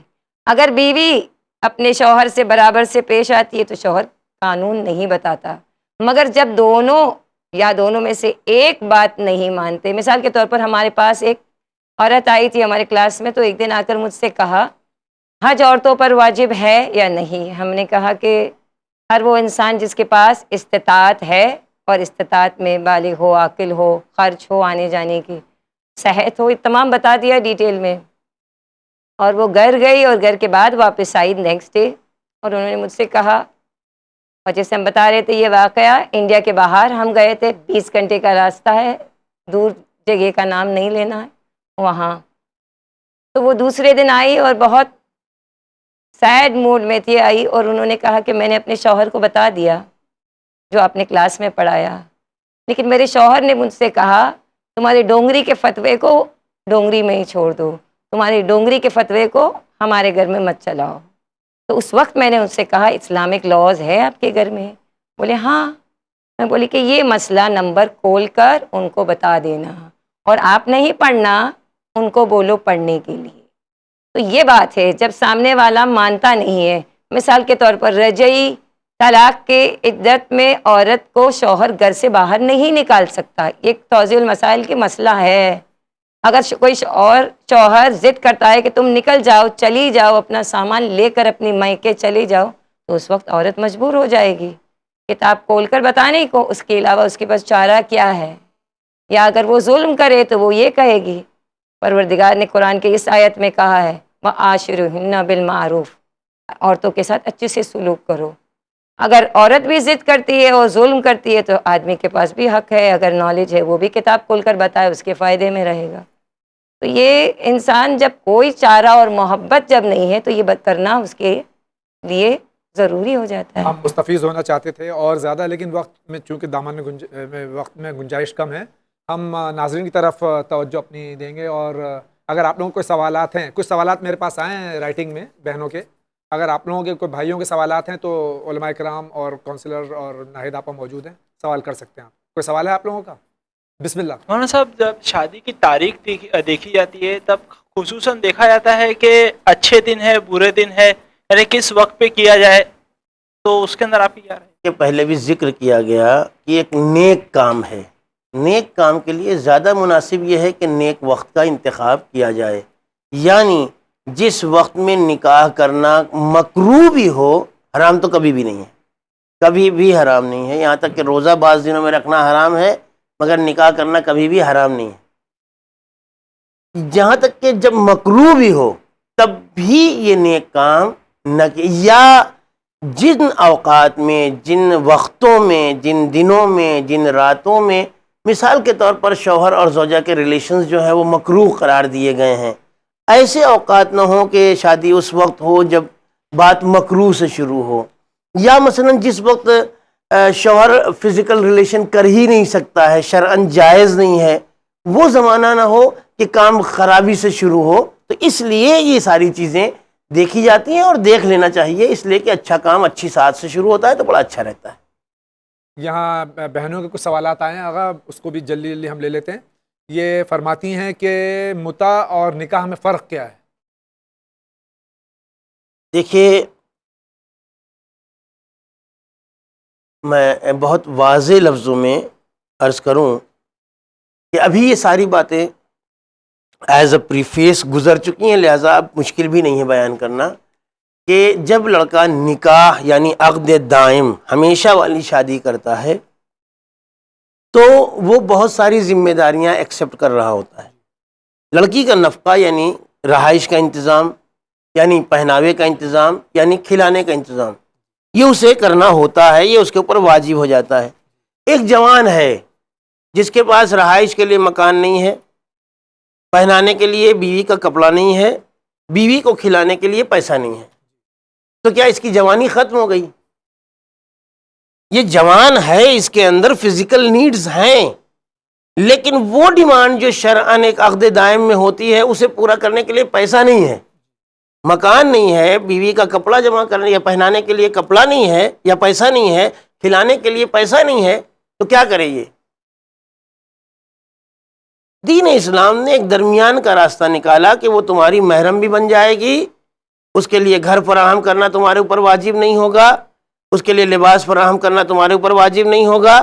اگر بیوی اپنے شوہر سے برابر سے پیش آتی ہے تو شوہر قانون نہیں بتاتا. مگر جب دونوں یا دونوں میں سے ایک بات نہیں مانتے، مثال کے طور پر ہمارے پاس ایک عورت آئی تھی ہمارے کلاس میں، تو ایک دن آ کر مجھ سے کہا حج عورتوں پر واجب ہے یا نہیں؟ ہم نے کہا کہ ہر وہ انسان جس کے پاس استطاعت ہے اور استطاعت میں بالغ ہو، عاقل ہو، خرچ ہو آنے جانے کی، صحت ہو، تمام بتا دیا ڈیٹیل میں. اور وہ گھر گئی اور گھر کے بعد واپس آئی نیکسٹ ڈے، اور انہوں نے مجھ سے کہا، اور جیسے ہم بتا رہے تھے یہ واقعہ انڈیا کے باہر ہم گئے تھے، 20 گھنٹے کا راستہ ہے، دور جگہ کا نام نہیں لینا ہے وہاں. تو وہ دوسرے دن آئی اور بہت سیڈ موڈ میں تھی آئی، اور انہوں نے کہا کہ میں نے اپنے شوہر کو بتا دیا جو آپ نے کلاس میں پڑھایا، لیکن میرے شوہر نے مجھ سے کہا تمہارے ڈونگری کے فتوے کو ڈونگری میں ہی چھوڑ دو، تمہارے ڈونگری کے فتوے کو ہمارے گھر میں مت چلاؤ. تو اس وقت میں نے ان سے کہا اسلامک لاز ہے آپ کے گھر میں؟ بولے ہاں. میں بولی کہ یہ مسئلہ نمبر کھول کر ان کو بتا دینا، اور آپ نہیں پڑھنا ان کو بولو پڑھنے کے لیے. تو یہ بات ہے جب سامنے والا مانتا نہیں ہے. مثال کے طور پر رجعی طلاق کے عدت میں عورت کو شوہر گھر سے باہر نہیں نکال سکتا، ایک توضیح المسائل کی مسئلہ ہے. اگر کوئی اور شوہر ضد کرتا ہے کہ تم نکل جاؤ، چلی جاؤ، اپنا سامان لے کر اپنی میکے چلی جاؤ، تو اس وقت عورت مجبور ہو جائے گی کتاب کھول کر بتانے کو، اس کے علاوہ اس کے پاس چارہ کیا ہے. یا اگر وہ ظلم کرے تو وہ یہ کہے گی، پروردگار نے قرآن کے اس آیت میں کہا ہے وَعَاشِرُهُنَّ بِالْمَعْرُوفِ، عورتوں کے ساتھ اچھے سے سلوک کرو. اگر عورت بھی ضد کرتی ہے اور ظلم کرتی ہے تو آدمی کے پاس بھی حق ہے، اگر نالج ہے وہ بھی کتاب کھول کر بتائے، اس کے فائدے میں رہے گا. تو یہ انسان جب کوئی چارہ اور محبت جب نہیں ہے تو یہ کرنا اس کے لیے ضروری ہو جاتا ہے. ہم مستفیض ہونا چاہتے تھے اور زیادہ، لیکن وقت میں چونکہ دامن وقت میں گنجائش کم ہے، ہم ناظرین کی طرف توجہ اپنی دیں گے اور اگر آپ لوگوں کو کوئی سوالات ہیں، کچھ سوالات میرے پاس آئے ہیں رائٹنگ میں بہنوں کے، اگر آپ لوگوں کے کوئی بھائیوں کے سوالات ہیں تو علماء کرام اور کونسلر اور ناہید آپا موجود ہیں، سوال کر سکتے ہیں آپ. کوئی سوال ہے آپ لوگوں کا؟ بسم اللہ. مولانا صاحب، جب شادی کی تاریخ دیکھی جاتی ہے تب خصوصاً دیکھا جاتا ہے کہ اچھے دن ہے، برے دن ہے، یعنی کس وقت پہ کیا جائے، تو اس کے اندر آپ کی کیا رائے؟ کہ پہلے بھی ذکر کیا گیا کہ ایک نیک کام ہے، نیک کام کے لیے زیادہ مناسب یہ ہے کہ نیک وقت کا انتخاب کیا جائے، یعنی جس وقت میں نکاح کرنا مکروہ بھی ہو، حرام تو کبھی بھی نہیں ہے، کبھی بھی حرام نہیں ہے. یہاں تک کہ روزہ بعض دنوں میں رکھنا حرام ہے، مگر نکاح کرنا کبھی بھی حرام نہیں ہے. جہاں تک کہ جب مکروہ بھی ہو تب بھی یہ نیک کام نہ یا جن اوقات میں، جن وقتوں میں، جن دنوں میں، جن راتوں میں، مثال کے طور پر شوہر اور زوجہ کے ریلیشنز جو ہیں وہ مکروہ قرار دیے گئے ہیں، ایسے اوقات نہ ہوں کہ شادی اس وقت ہو جب بات مکروہ سے شروع ہو، یا مثلا جس وقت شوہر فزیکل ریلیشن کر ہی نہیں سکتا ہے، شرعاً جائز نہیں ہے، وہ زمانہ نہ ہو کہ کام خرابی سے شروع ہو. تو اس لیے یہ ساری چیزیں دیکھی جاتی ہیں اور دیکھ لینا چاہیے، اس لیے کہ اچھا کام اچھی ساتھ سے شروع ہوتا ہے تو بڑا اچھا رہتا ہے. یہاں بہنوں کے کچھ سوالات آئے ہیں، آغا اس کو بھی جلدی جلدی ہم لے لیتے ہیں. یہ فرماتی ہیں کہ متع اور نکاح میں فرق کیا ہے؟ دیکھیے، میں بہت واضح لفظوں میں عرض کروں کہ ابھی یہ ساری باتیں ایز اے پریفیس گزر چکی ہیں، لہٰذا اب مشکل بھی نہیں ہے بیان کرنا کہ جب لڑکا نکاح یعنی عقد دائم ہمیشہ والی شادی کرتا ہے تو وہ بہت ساری ذمہ داریاں ایکسیپٹ کر رہا ہوتا ہے. لڑکی کا نفقہ یعنی رہائش کا انتظام، یعنی پہناوے کا انتظام، یعنی کھلانے کا انتظام، یہ اسے کرنا ہوتا ہے، یہ اس کے اوپر واجب ہو جاتا ہے. ایک جوان ہے جس کے پاس رہائش کے لیے مکان نہیں ہے، پہنانے کے لیے بیوی کا کپڑا نہیں ہے، بیوی کو کھلانے کے لیے پیسہ نہیں ہے، تو کیا اس کی جوانی ختم ہو گئی؟ یہ جوان ہے، اس کے اندر فزیکل نیڈز ہیں، لیکن وہ ڈیمانڈ جو شرعاً ایک عقد دائم میں ہوتی ہے اسے پورا کرنے کے لیے پیسہ نہیں ہے، مکان نہیں ہے، بیوی کا کپڑا جمع کرنے یا پہنانے کے لیے کپڑا نہیں ہے یا پیسہ نہیں ہے، کھلانے کے لیے پیسہ نہیں ہے، تو کیا کرے یہ؟ دین اسلام نے ایک درمیان کا راستہ نکالا کہ وہ تمہاری محرم بھی بن جائے گی، اس کے لیے گھر فراہم کرنا تمہارے اوپر واجب نہیں ہوگا، اس کے لیے لباس فراہم کرنا تمہارے اوپر واجب نہیں ہوگا،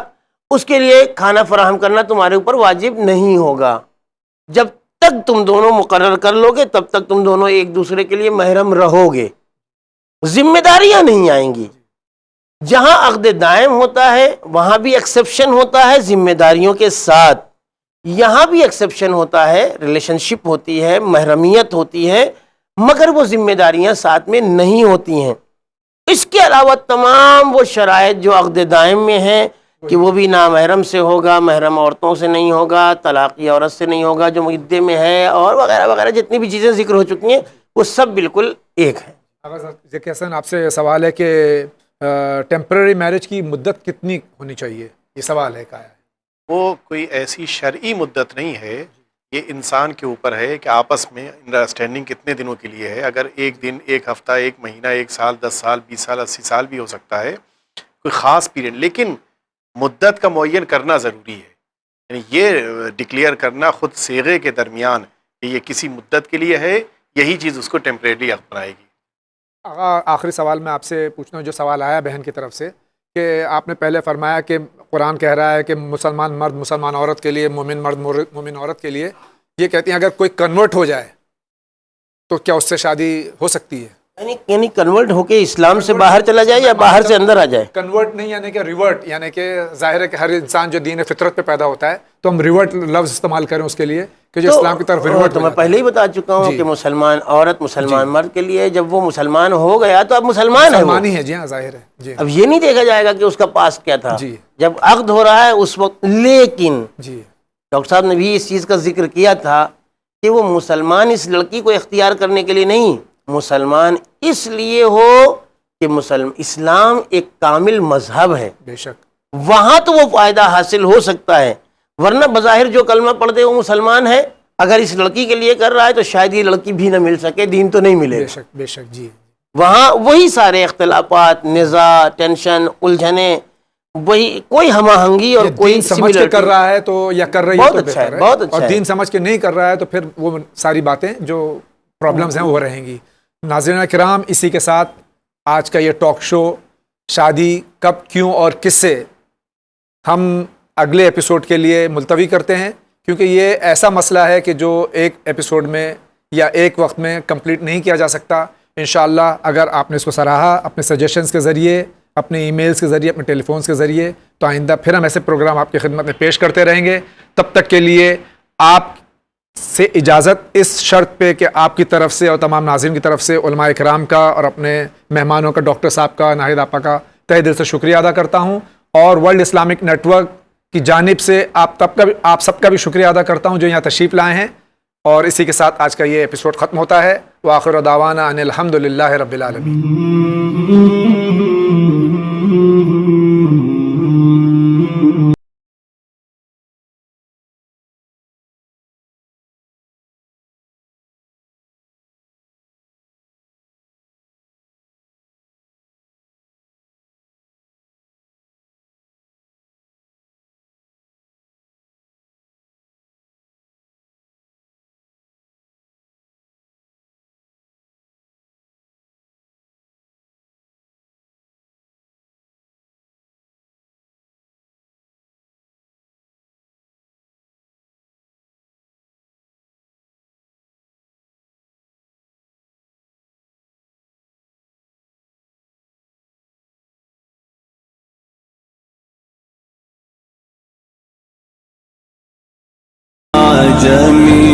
اس کے لیے کھانا فراہم کرنا تمہارے اوپر واجب نہیں ہوگا. جب تک تم دونوں مقرر کر لو گے تب تک تم دونوں ایک دوسرے کے لیے محرم رہو گے، ذمہ داریاں نہیں آئیں گی. جہاں عقد دائم ہوتا ہے وہاں بھی ایکسیپشن ہوتا ہے ذمہ داریوں کے ساتھ، یہاں بھی ایکسیپشن ہوتا ہے، ریلیشن شپ ہوتی ہے، محرمیت ہوتی ہے، مگر وہ ذمہ داریاں ساتھ میں نہیں ہوتی ہیں. اس کے علاوہ تمام وہ شرائط جو عقد دائم میں ہیں کہ وہ بھی نامحرم سے ہوگا، محرم عورتوں سے نہیں ہوگا، طلاقی عورت سے نہیں ہوگا جو مدعے میں ہے، اور وغیرہ وغیرہ جتنی بھی چیزیں ذکر ہو چکی ہیں وہ سب بالکل ایک ہیں. ذکی حسن، آپ سے سوال ہے کہ ٹیمپرری میرج کی مدت کتنی ہونی چاہیے؟ یہ سوال ہے کا ہے. وہ کوئی ایسی شرعی مدت نہیں ہے، یہ انسان کے اوپر ہے کہ آپس میں انڈرسٹینڈنگ کتنے دنوں کے لیے ہے. اگر ایک دن، ایک ہفتہ، ایک مہینہ، ایک سال، 10 سال، 20 سال، 80 سال بھی ہو سکتا ہے، کوئی خاص پیریڈ، لیکن مدت کا معین کرنا ضروری ہے. یعنی یہ ڈکلیئر کرنا خود صیغے کے درمیان کہ یہ کسی مدت کے لیے ہے، یہی چیز اس کو ٹیمپریری بنائے گی. آخری سوال میں آپ سے پوچھنا ہوں، جو سوال آیا بہن کی طرف سے کہ آپ نے پہلے فرمایا کہ قرآن کہہ رہا ہے کہ مسلمان مرد مسلمان عورت کے لیے، مومن مرد مومن عورت کے لیے. یہ کہتی ہیں اگر کوئی کنورٹ ہو جائے تو کیا اس سے شادی ہو سکتی ہے؟ یعنی کنورٹ ہو کے اسلام سے باہر چلا جائے یا باہر سے اندر آ جائے؟ کنورٹ نہیں، یعنی کہ ریورٹ، یعنی کہ ظاہر ہے کہ ہر انسان جو دین فطرت پہ پیدا ہوتا ہے تو ہم ریورٹ لفظ استعمال کریں اس کے لیے کہ جو اسلام کی طرف ریورٹ. تو میں پہلے ہی بتا چکا ہوں کہ مسلمان عورت مسلمان مرد کے لیے، جب وہ مسلمان ہو گیا تو اب مسلمان ہے، مسلمان ہی ہے. جی ہاں، ظاہر ہے. جی اب یہ نہیں دیکھا جائے گا کہ اس کا پاسٹ کیا تھا جب عقد ہو رہا ہے اس وقت. لیکن جی ڈاکٹر صاحب نے بھی اس چیز کا ذکر کیا تھا کہ وہ مسلمان اس لڑکی کو اختیار کرنے کے لیے نہیں، مسلمان اس لیے ہو کہ اسلام ایک کامل مذہب ہے. بے شک وہاں تو وہ فائدہ حاصل ہو سکتا ہے، ورنہ بظاہر جو کلمہ پڑھ دے وہ مسلمان ہے اگر اس لڑکی کے لیے کر رہا ہے تو شاید یہ لڑکی بھی نہ مل سکے، دین تو نہیں ملے بے گا۔ شک بے شک، جی وہاں وہی سارے اختلافات، نزاع، ٹینشن، الجھنیں، وہی کوئی ہم آہنگی اور یہ کوئی دین سمجھ کے کر رہا ہے تو یا کر رہی ہے بہت تو اچھا ہے، بہتر بہت اچھا اور ہے۔ دین سمجھ کے نہیں کر رہا ہے تو پھر وہ ساری باتیں جو پرابلمز ہیں وہ رہیں گی۔ ناظرین کرام، اسی کے ساتھ آج کا یہ ٹاک شو شادی کب، کیوں اور کس سے ہم اگلے ایپیسوڈ کے لیے ملتوی کرتے ہیں، کیونکہ یہ ایسا مسئلہ ہے کہ جو ایک ایپیسوڈ میں یا ایک وقت میں کمپلیٹ نہیں کیا جا سکتا۔ انشاءاللہ اگر آپ نے اس کو سراہا اپنے سجیشنز کے ذریعے، اپنے ای میلز کے ذریعے، اپنے ٹیلی فونز کے ذریعے، تو آئندہ پھر ہم ایسے پروگرام آپ کی خدمت میں پیش کرتے رہیں گے۔ تب تک کے لیے آپ سے اجازت اس شرط پہ کہ آپ کی طرف سے اور تمام ناظرین کی طرف سے علماء کرام کا اور اپنے مہمانوں کا، ڈاکٹر صاحب کا، ناہید آپا کا تہ دل سے شکریہ ادا کرتا ہوں، اور ورلڈ اسلامک نیٹ ورک کی جانب سے آپ سب کا بھی شکریہ ادا کرتا ہوں جو یہاں تشریف لائے ہیں۔ اور اسی کے ساتھ آج کا یہ ایپیسوڈ ختم ہوتا ہے۔ وآخر دعوانا ان الحمد للہ رب العالمین۔ جميع